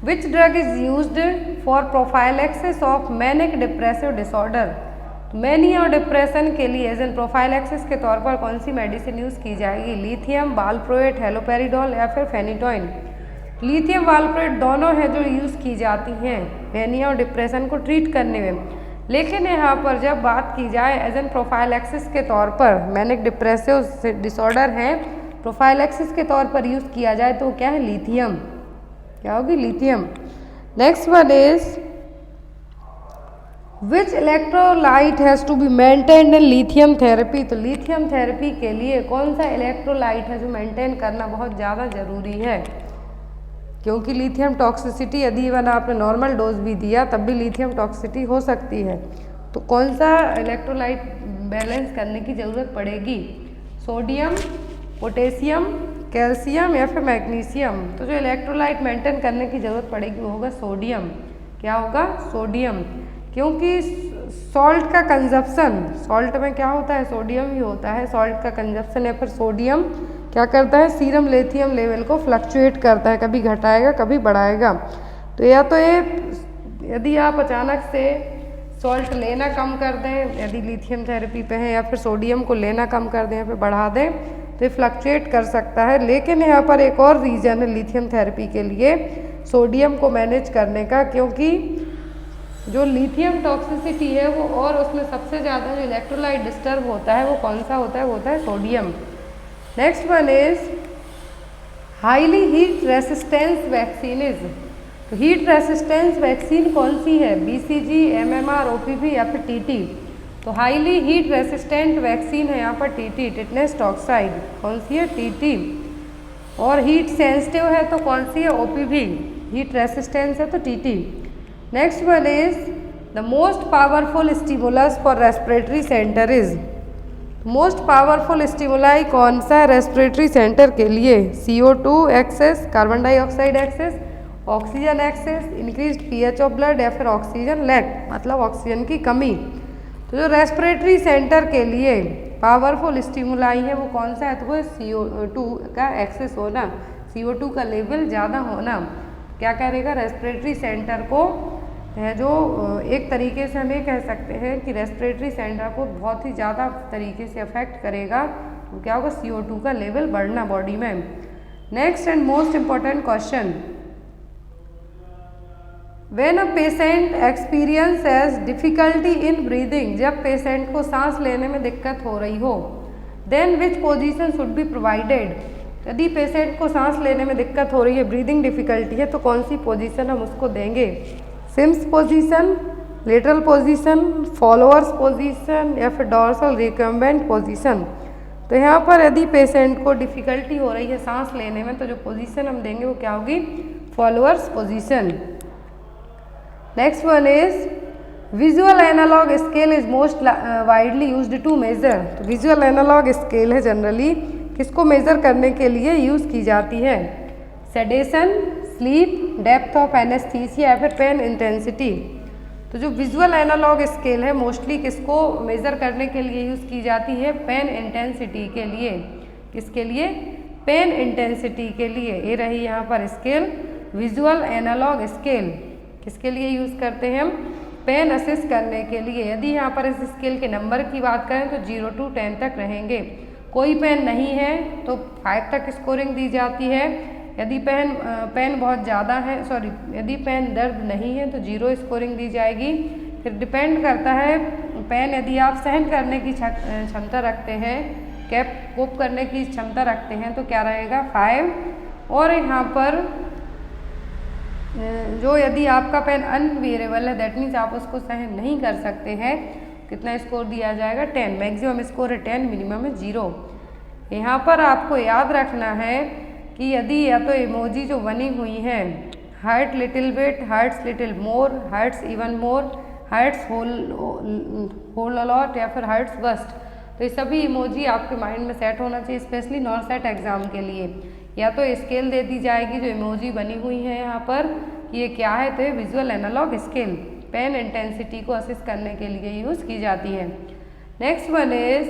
which drug is used for prophylaxis of manic depressive disorder. Mania और डिप्रेशन के लिए एज एन प्रोफाइलैक्सिस के तौर पर कौन सी मेडिसिन यूज़ की जाएगी? लिथियम, वालप्रोएट, हेलोपेरिडोल या फिर फेनिटोइन। लिथियम वालप्रोएट दोनों हैं जो यूज़ की जाती हैं मैनिया और डिप्रेशन को ट्रीट करने में। लेकिन यहाँ पर जब बात की जाए एज एन प्रोफाइलैक्सिस के तौर पर, मैनिक डिप्रेसिव डिसऑर्डर है, प्रोफाइलैक्सिस के तौर पर यूज़ किया जाए तो क्या है? लिथियम। क्या होगी? Lithium. Next one is which electrolyte has to be maintained in lithium therapy. तो लिथियम थेरेपी के लिए कौन सा इलेक्ट्रोलाइट है जो मेंटेन करना बहुत ज़्यादा ज़रूरी है? क्योंकि लिथियम टॉक्सिसिटी यदि वन आपने नॉर्मल डोज भी दिया तब भी लिथियम टॉक्सिसिटी हो सकती है। तो कौन सा इलेक्ट्रोलाइट बैलेंस करने की ज़रूरत पड़ेगी? सोडियम, पोटेशियम, कैल्शियम या फिर मैग्नीशियम। तो जो इलेक्ट्रोलाइट मेंटेन करने की ज़रूरत पड़ेगी वो होगा सोडियम। क्या होगा? सोडियम। क्योंकि सॉल्ट का कंजप्शन, सॉल्ट में क्या होता है? सोडियम ही होता है। सॉल्ट का कंजप्शन या फिर सोडियम क्या करता है? सीरम लिथियम लेवल को फ्लक्चुएट करता है, कभी घटाएगा कभी बढ़ाएगा। तो या तो ये यदि आप अचानक से सॉल्ट लेना कम कर दें, यदि लिथियम थेरेपी पे हैं, या फिर सोडियम को लेना कम कर दें या फिर बढ़ा दें, तो ये फ्लक्चुएट कर सकता है। लेकिन यहाँ पर एक और रीज़न है लिथियम थेरेपी के लिए सोडियम को मैनेज करने का, क्योंकि जो लिथियम टॉक्सिसिटी है वो, और उसमें सबसे ज़्यादा जो इलेक्ट्रोलाइट डिस्टर्ब होता है वो कौन सा होता है, वो होता है sodium. Next one is highly heat resistance vaccine is. तो हीट रेसिस्टेंस वैक्सीन कौन सी है, BCG, MMR, OPV या फिर TT। तो हाईली हीट रेसिस्टेंट वैक्सीन है यहाँ पर TT, टिटेनस टॉक्साइड। कौन सी है, TT। और हीट सेंसिटिव है तो कौन सी है, OPV। हीट रेसिस्टेंस है तो TT। Next one is the most powerful stimulus for respiratory centre is. Most powerful stimuli कौन सा है रेस्पिरेटरी सेंटर के लिए, CO2 excess, carbon dioxide excess, oxygen excess, increased pH of blood या फिर ऑक्सीजन लैक, मतलब ऑक्सीजन की कमी। तो जो रेस्पिरेटरी सेंटर के लिए पावरफुल स्टिमुलाई है वो कौन सा है, तो वो CO2 का एक्सेस होना, CO2 का लेवल ज़्यादा होना। क्या करेगा, रेस्पिरेटरी सेंटर को है जो एक तरीके से हम ये कह सकते हैं कि रेस्पिरेटरी सेंटर को बहुत ही ज़्यादा तरीके से अफेक्ट करेगा। तो क्या होगा, CO2 का लेवल बढ़ना बॉडी में। Next and most important question, when a patient experiences difficulty in breathing, जब पेशेंट को सांस लेने में दिक्कत हो रही हो, then which position should be provided. यदि पेशेंट को सांस लेने में दिक्कत हो रही है, ब्रीदिंग डिफिकल्टी है, तो कौन सी पोजीशन हम उसको देंगे, Sims position, lateral position, Fowler's position या फिर डॉर्सल रिकम्बेंट पोजीशन। तो यहाँ पर यदि पेशेंट को डिफिकल्टी हो रही है सांस लेने में, तो जो पोजीशन हम देंगे वो क्या होगी, Fowler's position. Next one is visual analogue scale is most widely used to measure. तो विजुअल एनालॉग स्केल है जनरली किसको मेजर करने के लिए यूज़ की जाती है, sedation, sleep, depth of anaesthesia या फिर पेन इंटेंसिटी। तो जो विजुअल एनालॉग स्केल है मोस्टली किसको मेज़र करने के लिए यूज़ की जाती है, पेन इंटेंसिटी के लिए। किसके लिए, पेन इंटेंसिटी के लिए। ये रही यहाँ पर स्केल, विजुअल एनालॉग स्केल किसके लिए यूज़ करते हैं हम, पेन असेस करने के लिए। यदि यहाँ पर इस स्केल के नंबर की बात करें तो 0 to 10 तक रहेंगे। कोई पेन नहीं है तो 5 तक स्कोरिंग दी जाती है। यदि पेन बहुत ज़्यादा है, यदि पेन दर्द नहीं है तो 0 स्कोरिंग दी जाएगी। फिर डिपेंड करता है पेन, यदि आप सहन करने की क्षमता रखते हैं, कोप करने की क्षमता रखते हैं तो क्या रहेगा 5। और यहाँ पर जो यदि आपका पेन अनवियरेबल है, दैट मीन्स आप उसको सहन नहीं कर सकते हैं, कितना स्कोर दिया जाएगा 10। मैक्सिमम स्कोर है 10, मिनिमम है 0। यहाँ पर आपको याद रखना है कि यदि या तो इमोजी जो बनी हुई हैं, hurt little bit, hurts little more, hurts even more, hurts whole a lot या फिर हर्ट्स बस्ट, तो ये सभी इमोजी आपके माइंड में सेट होना चाहिए, स्पेशली नॉर्सेट एग्जाम के लिए। या तो स्केल दे दी जाएगी जो इमोजी बनी हुई है यहाँ पर कि ये क्या है, तो ये visual analogue scale pain intensity को असेस करने के लिए यूज़ की जाती है। Next one is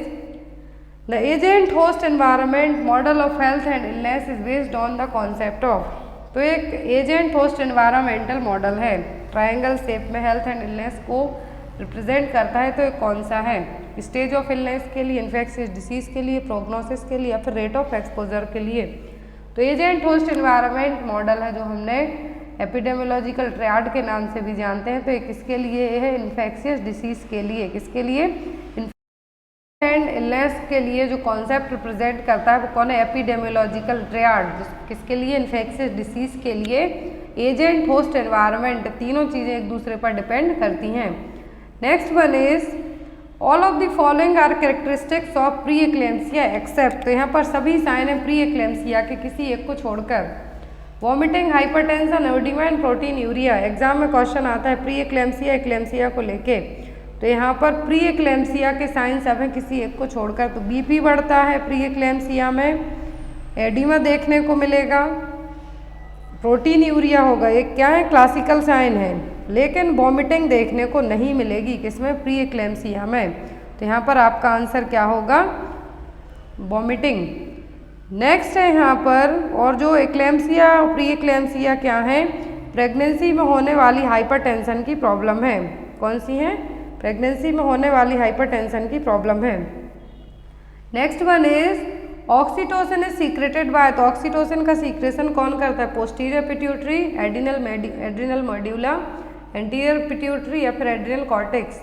the agent host environment model of health and illness is based on the concept of. तो एक एजेंट होस्ट एनवायरमेंटल मॉडल है, ट्रायंगल शेप में हेल्थ एंड इलनेस को रिप्रेजेंट करता है। तो ये कौन सा है, स्टेज ऑफ इलनेस के लिए, इन्फेक्शियस डिसीज के लिए, प्रोग्नोसिस के लिए या फिर रेट ऑफ एक्सपोजर के लिए। तो एजेंट होस्ट एनवायरनमेंट मॉडल है जो हमने एपिडेमियोलॉजिकल ट्रायड के नाम से भी जानते हैं। तो ये किसके लिए है, इन्फेक्शियस डिसीज के लिए। किसके लिए, एंड इलनेस के लिए जो कॉन्सेप्ट रिप्रेजेंट करता है वो कौन है, एपिडेमियोलॉजिकल ट्रायड। किसके लिए, इन्फेक्शियस डिसीज के लिए एजेंट होस्ट एनवायरनमेंट, तीनों चीज़ें एक दूसरे पर डिपेंड करती हैं। Next one is all of the following are characteristics of pre eclampsia except. तो यहाँ पर सभी साइन है प्री एक्लेम्सिया के, किसी एक को छोड़कर। Vomiting, hypertension, oedema and protein urea. Exam में क्वेश्चन आता है प्री एक्लेम्सिया एक्लेम्सिया को लेके। तो यहाँ पर प्री एक्लेम्सिया के साइन सब हैं किसी एक को छोड़कर। तो बीपी बढ़ता है प्री एक्लेम्सिया में, एडिमा देखने को मिलेगा, प्रोटीन यूरिया होगा, एक क्या है क्लासिकल साइन है, लेकिन वॉमिटिंग देखने को नहीं मिलेगी किसमें, प्री एक्लेम्सिया में। तो यहाँ पर आपका आंसर क्या होगा, वॉमिटिंग। नेक्स्ट है यहाँ पर, और जो एक्लेम्सिया और प्री एक्लेम्सिया क्या है, प्रेगनेंसी में होने वाली हाइपरटेंशन की प्रॉब्लम है। कौन सी है, प्रेगनेंसी में होने वाली हाइपरटेंशन की प्रॉब्लम है। Next one is oxytocin is secreted by, तो ऑक्सीटोसिन का सीक्रेशन कौन करता है? Posterior pituitary, adrenal medulla, anterior pituitary या फिर एड्रिनल कॉर्टेक्स।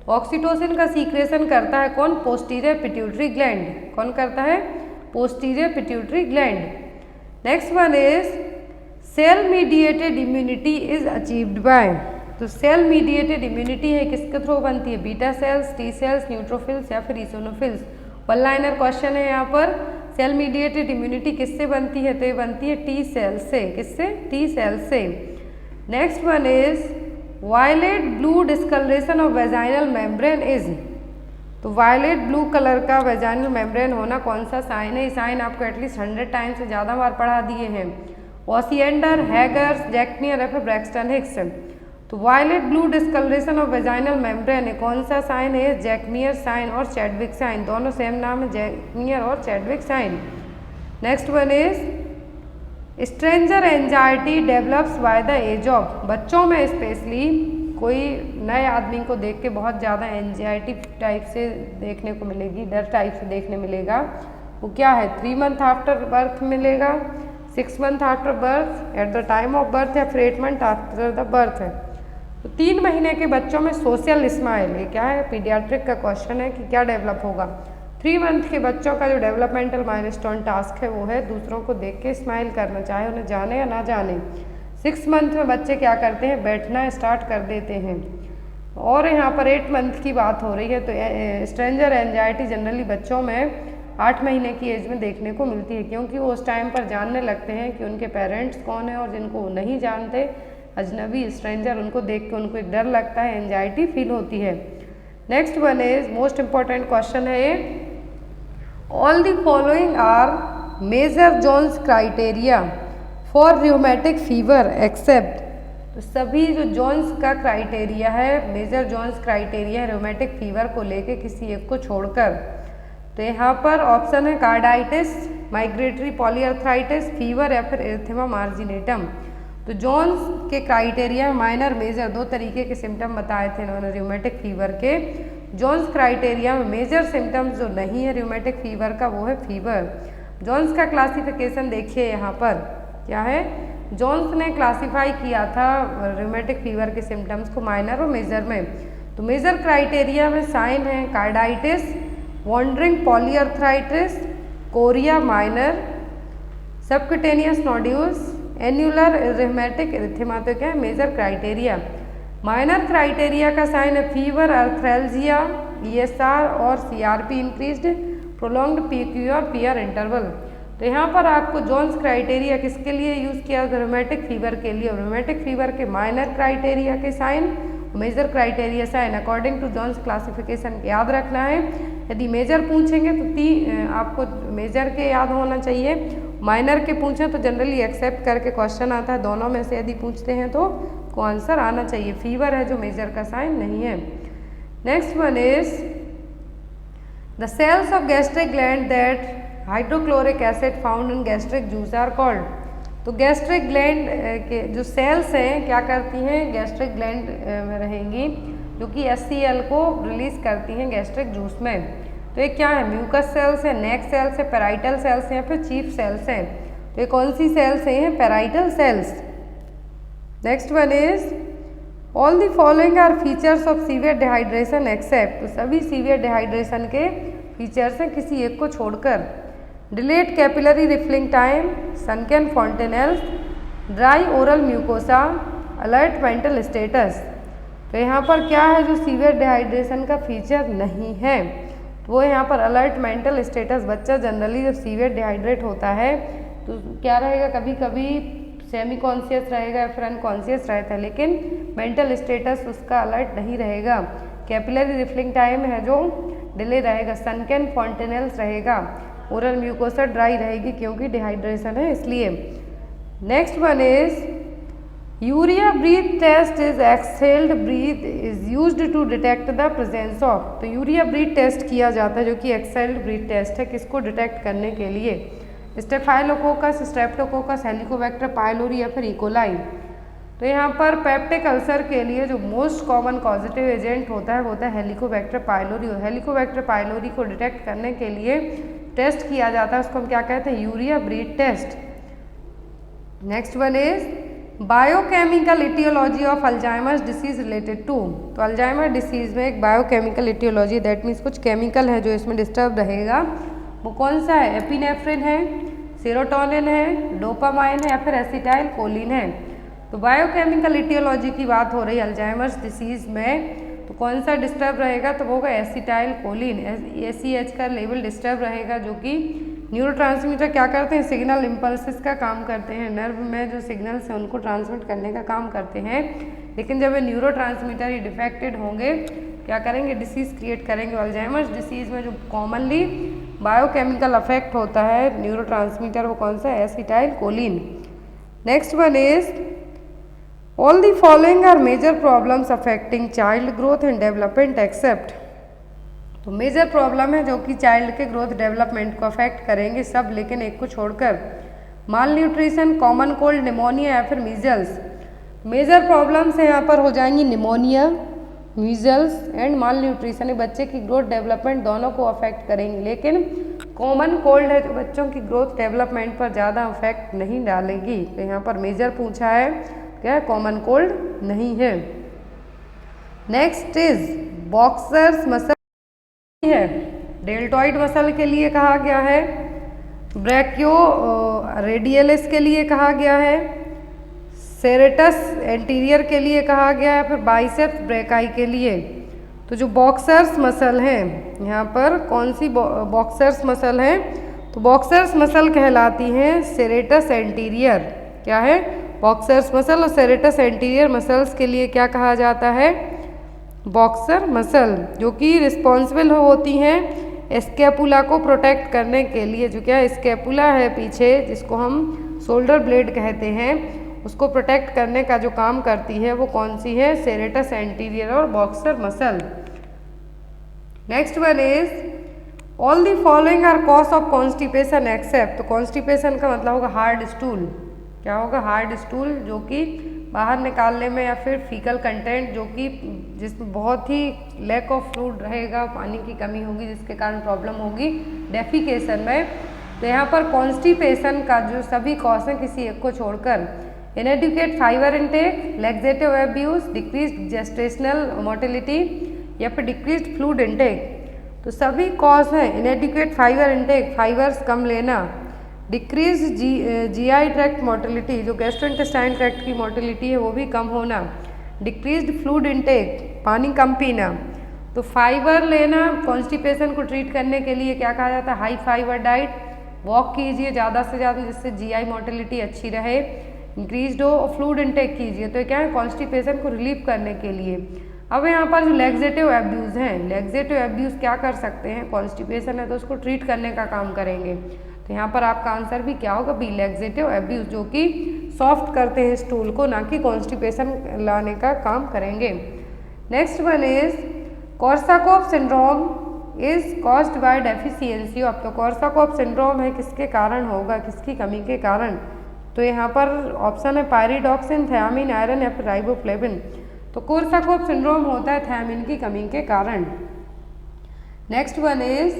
तो ऑक्सीटोसिन का सीक्रेशन करता है कौन? Posterior pituitary gland. कौन करता है? Posterior pituitary gland. Next one is cell mediated immunity is achieved by, तो सेल मीडिएटेड इम्यूनिटी है किसके थ्रू बनती है? Beta cells, T cells, neutrophils या फिर इसोनोफिल्स। वन लाइनर क्वेश्चन है यहाँ पर। सेल मीडिएटेड इम्यूनिटी किससे बनती है? तो ये बनती है टी सेल से। किससे? टी सेल से। Next one is violet blue discolouration of vaginal membrane is, तो वायलेट ब्लू कलर का वेजाइनल मेम्ब्रेन होना कौन सा साइन है? ये साइन आपको एटलीस्ट 100 टाइम से ज़्यादा बार पढ़ा दिए हैं। ओसिएंडर, हैगर्स, जैक्नियर या फिर ब्रैक्सटन हिक्स। तो violet blue discolouration of vaginal membrane कौन सा साइन है? जैक्नियर साइन और चैडविक साइन, दोनों सेम नाम है, जैक्नियर और Chadwick sign. Next one is stranger anxiety develops by the age of, बच्चों में स्पेशली कोई नए आदमी को देख के बहुत ज़्यादा एंजाइटी टाइप से देखने को मिलेगी, डर टाइप से देखने मिलेगा। वो क्या है? 3 मंथ आफ्टर बर्थ मिलेगा, 6 month after birth, at the time of birth या फिर 8 मंथ आफ्टर द बर्थ है। तो 3 महीने के बच्चों में सोशल स्माइल, ये क्या है? पीडियाट्रिक का क्वेश्चन है कि क्या डेवलप होगा। 3 मंथ के बच्चों का जो डेवलपमेंटल माइलस्टोन टास्क है वो है दूसरों को देख के स्माइल करना, चाहे उन्हें जाने या ना जाने। 6 मंथ में बच्चे क्या करते हैं? बैठना स्टार्ट कर देते हैं। और यहाँ पर 8 मंथ की बात हो रही है, तो स्ट्रेंजर एंजाइटी जनरली बच्चों में 8 महीने की एज में देखने को मिलती है, क्योंकि वो उस टाइम पर जानने लगते हैं कि उनके पेरेंट्स कौन है, और जिनको वो नहीं जानते, अजनबी स्ट्रेंजर, उनको देख के उनको एक डर लगता है, एंजाइटी फील होती है। Next one is most important question है, all the following are major Jones criteria for rheumatic fever except, तो सभी जो जोन्स का क्राइटेरिया है, मेजर जोन्स क्राइटेरिया है र्यूमेटिक फीवर को लेके किसी एक को छोड़कर, तो यहाँ पर ऑप्शन है कार्डाइटिस, माइग्रेटरी पॉलीआर्थराइटिस, फीवर या फिर एरिथेमा मार्जिनेटम। तो जोन्स के क्राइटेरिया माइनर मेजर 2 तरीके के सिम्टम बताए थे इन्होंने र्यूमेटिक फीवर के। जोन्स क्राइटेरिया में मेजर सिम्टम्स जो नहीं है र्यूमेटिक फीवर का वो है फीवर। जोन्स का क्लासिफिकेशन देखिए यहाँ पर क्या है, जोन्स ने क्लासिफाई किया था र्यूमेटिक फीवर के सिम्टम्स को माइनर और मेजर में। तो मेजर क्राइटेरिया में साइन है carditis, wandering polyarthritis, chorea minor, subcutaneous nodules, annular rheumatic erythema. तो क्या है मेजर क्राइटेरिया। माइनर क्राइटेरिया का साइन है फीवर, अर्थ्रेल्जिया, ESR और CRP इंक्रीज्ड, प्रोलॉन्ग्ड PQ और PR इंटरवल। तो यहाँ पर आपको जोन्स क्राइटेरिया किसके लिए यूज़ किया? र्यूमेटिक फीवर के लिए। र्यूमेटिक फीवर के माइनर क्राइटेरिया के sign, major criteria sign according to Jones classification याद रखना है। यदि मेजर पूछेंगे तो आपको मेजर के याद होना चाहिए, माइनर के पूछें तो जनरली एक्सेप्ट करके क्वेश्चन आता है, दोनों में से यदि पूछते हैं तो को आंसर आना चाहिए। फीवर है जो मेजर का साइन नहीं है। Next one is the cells of gastric gland that hydrochloric acid found in gastric juice are called. तो गैस्ट्रिक ग्लैंड के जो सेल्स हैं क्या करती हैं? गैस्ट्रिक ग्लैंड में रहेंगी जो कि HCl को रिलीज करती हैं गैस्ट्रिक जूस में। तो ये क्या है? म्यूकस सेल्स है, नेक सेल्स है, पेराइटल सेल्स हैं या फिर चीफ सेल्स हैं। तो ये कौन सी सेल्स हैं? Parietal cells. Next one is all the following are features of severe dehydration except, तो सभी सीवियर डिहाइड्रेशन के फीचर्स हैं किसी एक को छोड़कर। Delayed capillary refilling time, sunken fontanelles, dry oral mucosa, alert mental status. तो यहाँ पर क्या है जो सीवियर डिहाइड्रेशन का फीचर नहीं है? तो वो यहाँ पर अलर्ट मेंटल स्टेटस। बच्चा जनरली जब सीवियर डिहाइड्रेट होता है तो क्या रहेगा, कभी कभी सेमी कॉन्शियस रहेगा या फिर अनकॉन्शियस रहता है, लेकिन मेंटल स्टेटस उसका अलर्ट नहीं रहेगा। कैपिलरी रिफिलिंग टाइम है जो डिले रहेगा, सनकेन फॉन्टेनेल्स रहेगा, ओरल म्यूकोसा ड्राई रहेगी क्योंकि डिहाइड्रेशन है इसलिए। Next one is urea breath test is exhaled breath is used to detect the presence of. तो यूरिया ब्रीथ टेस्ट किया जाता है जो कि एक्सहेल्ड ब्रीथ टेस्ट है, किसको डिटेक्ट करने के लिए? स्टेफाइलोकोकस, स्ट्रेप्टोकोकस, हेलिकोबैक्टर पाइलोरी या फिर इकोलाई। तो यहाँ पर पेप्टिक अल्सर के लिए जो मोस्ट कॉमन कॉजेटिव एजेंट होता है वो होता है हेलिकोबैक्टर पाइलोरी। और हेलिकोबैक्टर पाइलोरी को डिटेक्ट करने के लिए टेस्ट किया जाता है उसको हम क्या कहते हैं, urea breath test. Next one is biochemical aetiology of Alzheimer's disease related to. तो अल्जाइमर डिसीज में एक बायोकेमिकल इटियोलॉजी, दैट मीन्स कुछ केमिकल है जो इसमें डिस्टर्ब रहेगा, वो कौन सा है, एपिनेफ्रिन है, सेरोटोनिन है, डोपामाइन है या फिर एसिटाइल कोलिन है। तो बायोकेमिकल इटियोलॉजी की बात हो रही है अल्जाइमर्स डिसीज में, तो कौन सा डिस्टर्ब रहेगा, तो वो होगा एसिटाइल कोलिन, ACH का लेवल डिस्टर्ब रहेगा, जो कि न्यूरोट्रांसमीटर क्या करते हैं, सिग्नल इम्पल्सेस का काम करते हैं, नर्व में जो सिग्नल्स हैं उनको ट्रांसमिट करने का काम करते हैं। लेकिन जब ये न्यूरोट्रांसमीटर ही डिफेक्टेड होंगे क्या करेंगे, डिसीज़ क्रिएट करेंगे। अल्जाइमर्स डिसीज़ में जो कॉमनली बायोकेमिकल अफेक्ट होता है न्यूरोट्रांसमीटर, वो कौन सा है, acetyl choline. Next one is all the following are major problems affecting child growth and development except. तो मेजर प्रॉब्लम है जो कि चाइल्ड के ग्रोथ डेवलपमेंट को अफेक्ट करेंगे सब, लेकिन एक को छोड़कर, माल न्यूट्रिशन, कॉमन कोल्ड, निमोनिया या फिर मीजल्स। मेजर प्रॉब्लम्स यहाँ पर हो जाएंगी pneumonia, measles and mall nutrition, बच्चे की ग्रोथ डेवलपमेंट दोनों को अफेक्ट करेंगे, लेकिन कॉमन कोल्ड है जो बच्चों की ग्रोथ डेवलपमेंट पर ज़्यादा अफेक्ट नहीं डालेगी। तो यहाँ पर मेजर पूछा है, क्या है, कॉमन कोल्ड नहीं है। नेक्स्ट इज बॉक्सर्स मसल है, डेल्टॉइड मसल के लिए कहा गया है, ब्रैकियो रेडियलिस के लिए कहा गया है, सेरेटस एंटीरियर के लिए कहा गया है, फिर बाइसेप्स ब्रेकाई के लिए। तो जो बॉक्सर्स मसल हैं, यहाँ पर कौन सी बॉक्सर्स मसल है, तो बॉक्सर्स मसल कहलाती हैं सेरेटस एंटीरियर, क्या है, बॉक्सर्स मसल। और सेरेटस एंटीरियर मसल्स के लिए क्या कहा जाता है, बॉक्सर मसल, जो कि रिस्पॉन्सिबल होती हैं स्कैपुला को प्रोटेक्ट करने के लिए। जो क्या स्कैपुला है पीछे, जिसको हम शोल्डर ब्लेड कहते हैं, उसको प्रोटेक्ट करने का जो काम करती है वो कौन सी है, सेरेटस एंटीरियर और boxer muscle. Next one is all the following are cause of constipation except. तो कॉन्स्टिपेशन का मतलब होगा हार्ड स्टूल, क्या होगा, हार्ड स्टूल, जो कि बाहर निकालने में, या फिर फीकल कंटेंट जो कि जिसमें बहुत ही लैक ऑफ फ्लूइड रहेगा, पानी की कमी होगी जिसके कारण प्रॉब्लम होगी डेफिकेशन में। तो यहाँ पर कॉन्स्टिपेशन का जो सभी कॉज हैं किसी एक को छोड़कर, इनएडिक्वेट fibre intake, laxative abuse, decreased gestational motility या फिर डिक्रीज्ड फ्लूइड इनटेक। तो सभी कॉज हैं इनएडिक्वेट फाइबर इनटेक, फाइबर्स कम लेना, डिक्रीज GI ट्रैक्ट मोटिलिटी, जो गैस्ट्रोइंटेस्टाइन ट्रैक्ट की मोटिलिटी है वो भी कम होना, डिक्रीज्ड फ्लूइड इनटेक, पानी कम पीना। तो फाइबर लेना कॉन्स्टिपेशन को ट्रीट करने के लिए क्या कहा जाता है, हाई फाइबर डाइट, वॉक कीजिए ज़्यादा से ज़्यादा जिससे GI मोटिलिटी अच्छी रहे, इंक्रीज्ड हो, और फ्लूइड इनटेक कीजिए। तो क्या है, कॉन्स्टिपेशन को रिलीव करने के लिए। अब यहाँ पर जो लैक्सेटिव एब्यूज़ हैं, लैक्सेटिव एब्यूज़ क्या कर सकते हैं, कॉन्स्टिपेशन है तो उसको ट्रीट करने का काम करेंगे। तो यहाँ पर आपका आंसर भी क्या होगा, बी, लैक्सेटिव एब्यूज़, जो कि सॉफ्ट करते हैं स्टूल को, ना कि कॉन्स्टिपेशन लाने का काम करेंगे। Next one is Korsakoff syndrome is caused by deficiency of. तो कोर्साकॉफ सिंड्रोम है किसके कारण होगा, किसकी कमी के कारण। तो यहाँ पर ऑप्शन है पायरिडॉक्सिन, थियामिन, आयरन या फिर राइबोफ्लेविन। तो कोर्साकॉफ सिंड्रोम होता है थियामिन की कमी के कारण। Next one is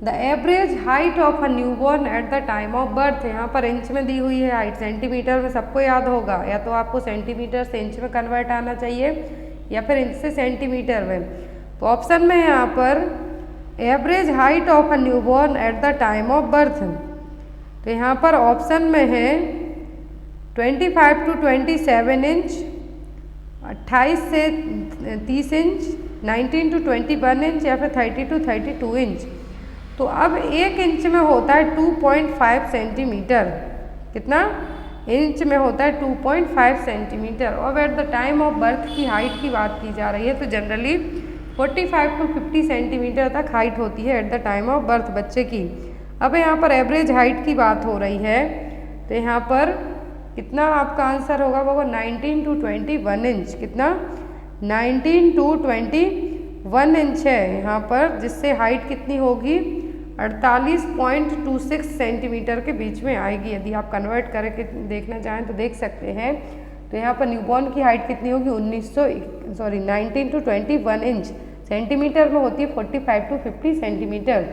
the average height of a newborn at the time of birth. यहाँ पर इंच में दी हुई है हाइट, सेंटीमीटर में सबको याद होगा, या तो आपको सेंटीमीटर से इंच में कन्वर्ट आना चाहिए या फिर इंच से सेंटीमीटर में। तो ऑप्शन में यहाँ पर average height of a newborn at the time of birth, तो यहाँ पर ऑप्शन में है 25 to 27 इंच, 28 से 30 इंच, 19 to 21 इंच या फिर 30 to 32 इंच। तो अब 1 इंच में होता है 2.5 सेंटीमीटर, कितना इंच में होता है 2.5 सेंटीमीटर। और at the time of birth की हाइट की बात की जा रही है, तो जनरली 45 to 50 सेंटीमीटर तक हाइट होती है at the time of birth बच्चे की। अब यहाँ पर एवरेज हाइट की बात हो रही है, तो यहाँ पर कितना आपका आंसर होगा, वो 19 to 21 इंच, कितना 19 to 21 इंच है यहाँ पर, जिससे हाइट कितनी होगी 48.26 सेंटीमीटर के बीच में आएगी। यदि आप कन्वर्ट करके देखना चाहें तो देख सकते हैं। तो यहाँ पर न्यूबॉर्न की हाइट कितनी होगी 19 to 21 इंच, सेंटीमीटर में होती है 45 to 50 centimetre.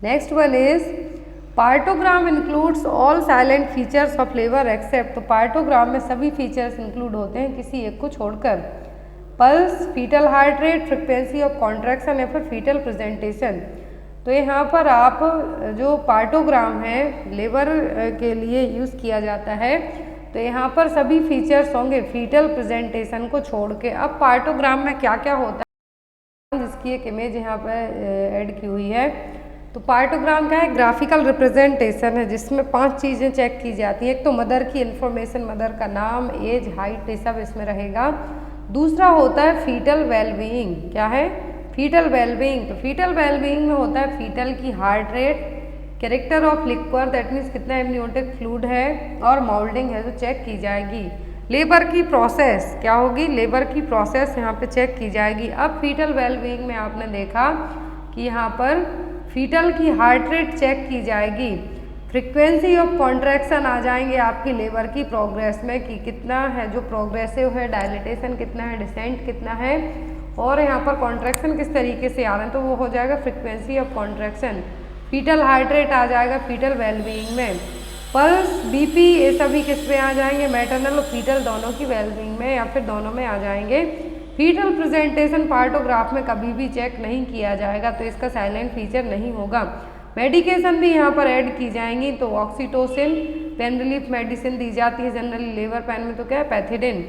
Next one is partogram includes all silent features of labour except. तो पार्टोग्राम में सभी फीचर्स इंक्लूड होते हैं किसी एक को छोड़कर। Pulse, foetal heart rate, frequency of contraction या फिर फीटल प्रेजेंटेशन। तो यहाँ पर आप जो पार्टोग्राम है लेबर के लिए यूज़ किया जाता है, तो यहाँ पर सभी फीचर्स होंगे फीटल प्रेजेंटेशन को छोड़ के। अब पार्टोग्राम में क्या क्या होता है, जिसकी एक इमेज यहाँ पर ऐड की हुई है। तो पार्टोग्राम क्या है, ग्राफिकल रिप्रेजेंटेशन है जिसमें 5 चीज़ें चेक की जाती हैं। एक तो मदर की इन्फॉर्मेशन, मदर का नाम, एज, हाइट, ये सब इसमें रहेगा। दूसरा होता है फीटल वेलबीइंग। क्या है, फीटल वेलबीइंग। तो फीटल वेलबीइंग में होता है फीटल की heart rate, character of liquor, that means कितना एमनियोटिक फ्लूइड है, और मोल्डिंग है जो चेक की जाएगी। लेबर की प्रोसेस क्या होगी, लेबर की प्रोसेस यहाँ पे चेक की जाएगी। अब फीटल वेलबीइंग में आपने देखा कि यहाँ पर फीटल की हार्ट रेट चेक की जाएगी, फ्रीक्वेंसी ऑफ कॉन्ट्रैक्शन आ जाएंगे आपकी लेबर की प्रोग्रेस में कि कितना है जो प्रोग्रेसिव है, डायलिटेशन कितना है, डिसेंट कितना है, और यहाँ पर कॉन्ट्रैक्शन किस तरीके से आ रहे हैं, तो वो हो जाएगा frequency of contraction. Fetal heart rate आ जाएगा फीटल वेलबीइंग में। पल्स, बीपी, ये सभी किस में आ जाएंगे, मैटरनल और फीटल दोनों की वेलबीइंग में या फिर दोनों में आ जाएंगे। फीटल प्रेजेंटेशन पार्टोग्राफ में कभी भी चेक नहीं किया जाएगा, तो इसका साइलेंट फीचर नहीं होगा। मेडिकेशन भी यहाँ पर ऐड की जाएंगी, तो ऑक्सीटोसिन, पेन रिलीफ मेडिसिन दी जाती है जनरली लेबर पेन में, तो क्या है, पैथिडिन।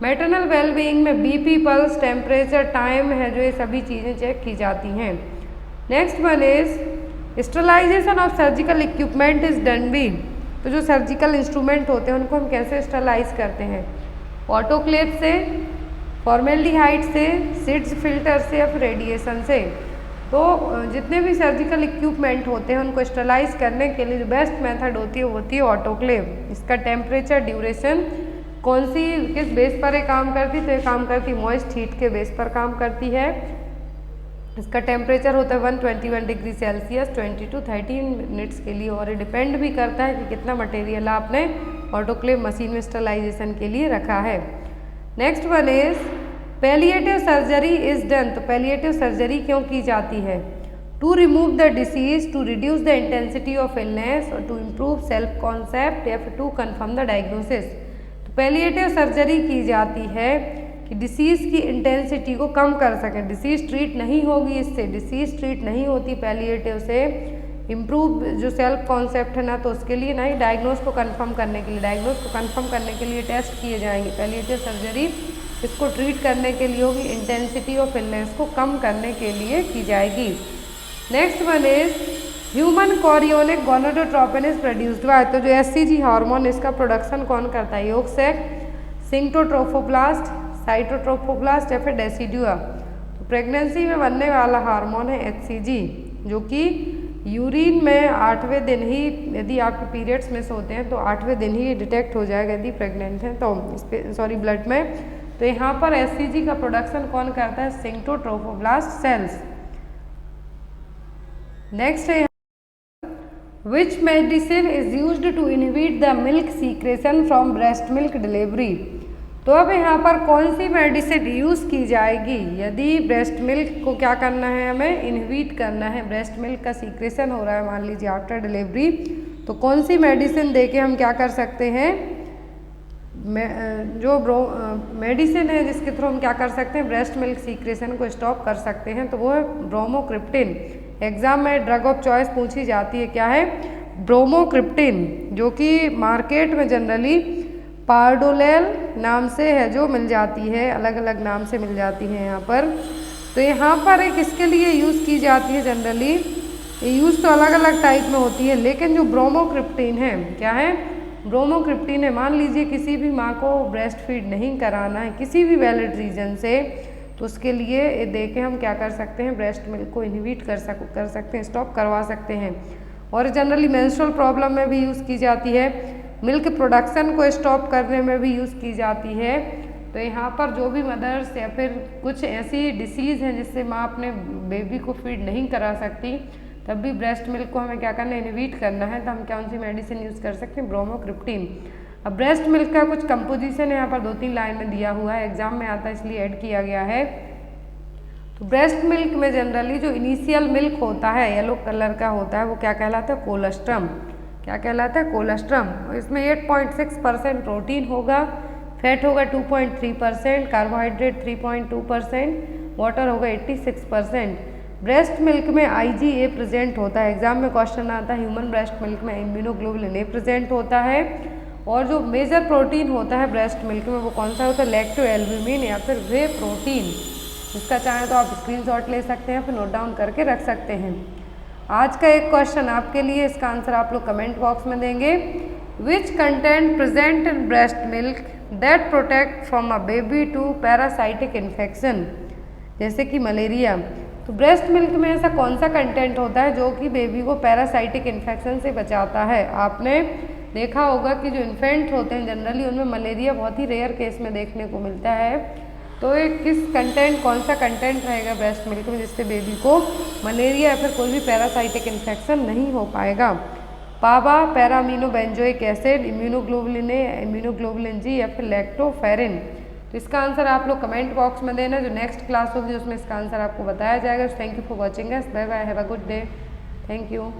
मैटरनल वेलबीइंग में बीपी, पल्स, टेम्परेचर, टाइम है जो ये सभी चीज़ें चेक की जाती हैं। Next one is sterilisation of surgical equipment is done by. तो जो सर्जिकल इंस्ट्रूमेंट होते हैं उनको हम कैसे स्टरलाइज करते हैं, ऑटोक्लेव से, फॉर्मेल्डिहाइड से, सिड्स फिल्टर से या फिर रेडिएशन से। तो जितने भी सर्जिकल इक्विपमेंट होते हैं उनको स्टरलाइज करने के लिए जो बेस्ट मेथड होती है ऑटोक्लेव। इसका टेम्परेचर, ड्यूरेशन, कौन सी किस बेस पर ये काम करती, तो ये काम करती मॉइस्ट हीट के बेस पर काम करती है। इसका टेम्परेचर होता है 121 डिग्री सेल्सियस 20 to 30 मिनट्स के लिए, और ये डिपेंड भी करता है कि कितना मटेरियल आपने ऑटोक्लेव मशीन में स्टरलाइजेशन के लिए रखा है। Next one is palliative surgery is done. तो पैलिएटिव सर्जरी क्यों की जाती है, to remove the disease, to reduce the intensity of illness, और टू इम्प्रूव सेल्फ कॉन्सेप्ट, या फिर टू कन्फर्म द डायग्नोसिस। तो पैलिएटिव सर्जरी की जाती है कि डिसीज़ की इंटेंसिटी को कम कर सकें। डिसीज़ ट्रीट नहीं होगी इससे, डिसीज़ ट्रीट नहीं होती पैलिएटिव से। इम्प्रूव जो सेल्फ कॉन्सेप्ट है ना, तो उसके लिए ना ही डायग्नोस को कंफर्म करने के लिए, डायग्नोस को कंफर्म करने के लिए टेस्ट किए जाएंगे। पैलिएटिव सर्जरी इसको ट्रीट करने के लिए होगी, इंटेंसिटी ऑफ इलनेस को कम करने के लिए की जाएगी। Next one is human chorionic gonadotropin is produced by. तो जो HCG हार्मोन, इसका प्रोडक्शन कौन करता है, योग सेक, सिंक्टोट्रोफोब्लास्ट, साइटोट्रोफोब्लास्ट या फिर डेसिडुआ। तो प्रेगनेंसी में बनने वाला हार्मोन है HCG, जो कि यूरिन में 8वें दिन ही, यदि आपके पीरियड्स मिस होते हैं तो 8वें दिन ही डिटेक्ट हो जाएगा यदि प्रेग्नेंट हैं तो ब्लड में। तो यहाँ पर HCG का प्रोडक्शन कौन करता है, सिंक्टोट्रोफोब्लास्ट सेल्स। नेक्स्ट है which medicine is used to inhibit the milk secretion from breast milk delivery. तो अब यहाँ पर कौन सी मेडिसिन यूज़ की जाएगी यदि ब्रेस्ट मिल्क को क्या करना है, हमें इनहिबिट करना है, ब्रेस्ट मिल्क का सीक्रेशन हो रहा है मान लीजिए आफ्टर डिलीवरी, तो कौन सी मेडिसिन देके हम क्या कर सकते हैं, जो मेडिसिन है जिसके थ्रू हम क्या कर सकते हैं, ब्रेस्ट मिल्क सीक्रेशन को स्टॉप कर सकते हैं, तो वो है ब्रोमोक्रिप्टिन। एग्जाम में ड्रग ऑफ चॉइस पूछी जाती है, क्या है, ब्रोमोक्रिप्टिन, जो कि मार्केट में जनरली पार्डोलेल नाम से है जो मिल जाती है, अलग अलग नाम से मिल जाती है यहाँ पर। तो यहाँ पर किसके लिए यूज़ की जाती है जनरली, यूज़ तो अलग अलग टाइप में होती है, लेकिन जो ब्रोमोक्रिप्टिन है, क्या है, ब्रोमोक्रिप्टिन है। मान लीजिए किसी भी माँ को ब्रेस्ट फीड नहीं कराना है किसी भी वैलिड रीज़न से, तो उसके लिए दे के हम क्या कर सकते हैं, ब्रेस्ट मिल्क को इनहिबिट कर सकते हैं, स्टॉप करवा सकते हैं। और जनरली मेंस्ट्रुअल प्रॉब्लम में भी यूज़ की जाती है, मिल्क प्रोडक्शन को स्टॉप करने में भी यूज़ की जाती है। तो यहाँ पर जो भी मदर्स या फिर कुछ ऐसी डिसीज़ हैं जिससे माँ अपने बेबी को फीड नहीं करा सकती, तब भी ब्रेस्ट मिल्क को हमें क्या करना है, इनहिबिट करना है, तो हम कौन सी मेडिसिन यूज़ कर सकते हैं, ब्रोमोक्रिप्टिन। अब ब्रेस्ट मिल्क का कुछ कंपोजिशन यहाँ पर 2-3 लाइन में दिया हुआ है, एग्जाम में आता है इसलिए ऐड किया गया है। तो ब्रेस्ट मिल्क में जनरली जो इनिशियल मिल्क होता है येलो कलर का होता है वो क्या कहलाता है, कोलेस्ट्रम। क्या कहलाता है, कोलेस्ट्रम। इसमें 8.6% प्रोटीन होगा, फैट होगा 2.3%, कार्बोहाइड्रेट 3.2%, वाटर होगा 86%। ब्रेस्ट मिल्क में IgA प्रेजेंट होता है। एग्जाम में क्वेश्चन आता है ह्यूमन ब्रेस्ट मिल्क में इम्यूनोग्लोबुलिन A प्रेजेंट होता है। और जो मेजर प्रोटीन होता है ब्रेस्ट मिल्क में वो कौन सा होता है, लैक्टो एल्ब्यूमिन या फिर वे प्रोटीन। इसका चाहे तो आप स्क्रीनशॉट ले सकते हैं, फिर नोट डाउन करके रख सकते हैं। आज का एक क्वेश्चन आपके लिए, इसका आंसर आप लोग कमेंट बॉक्स में देंगे। Which content present in breast milk that protect from a baby to parasitic infection, जैसे कि मलेरिया। तो ब्रेस्ट मिल्क में ऐसा कौन सा कंटेंट होता है जो कि बेबी को पैरासाइटिक इन्फेक्शन से बचाता है। आपने देखा होगा कि जो इन्फेंट होते हैं जनरली उनमें मलेरिया बहुत ही रेयर केस में देखने को मिलता है। तो एक किस कंटेंट, कौन सा कंटेंट रहेगा ब्रेस्ट मिल्क में जिससे बेबी को मलेरिया या फिर कोई भी पैरासाइटिक इन्फेक्शन नहीं हो पाएगा। PABA, para aminobenzoic acid, immunoglobulin A, immunoglobulin G या फिर लैक्टोफेरिन। तो इसका आंसर आप लोग कमेंट बॉक्स में देना। जो नेक्स्ट क्लास होगी उसमें इसका आंसर आपको बताया जाएगा। Thank you for watching us. Bye bye, have a good day. Thank you.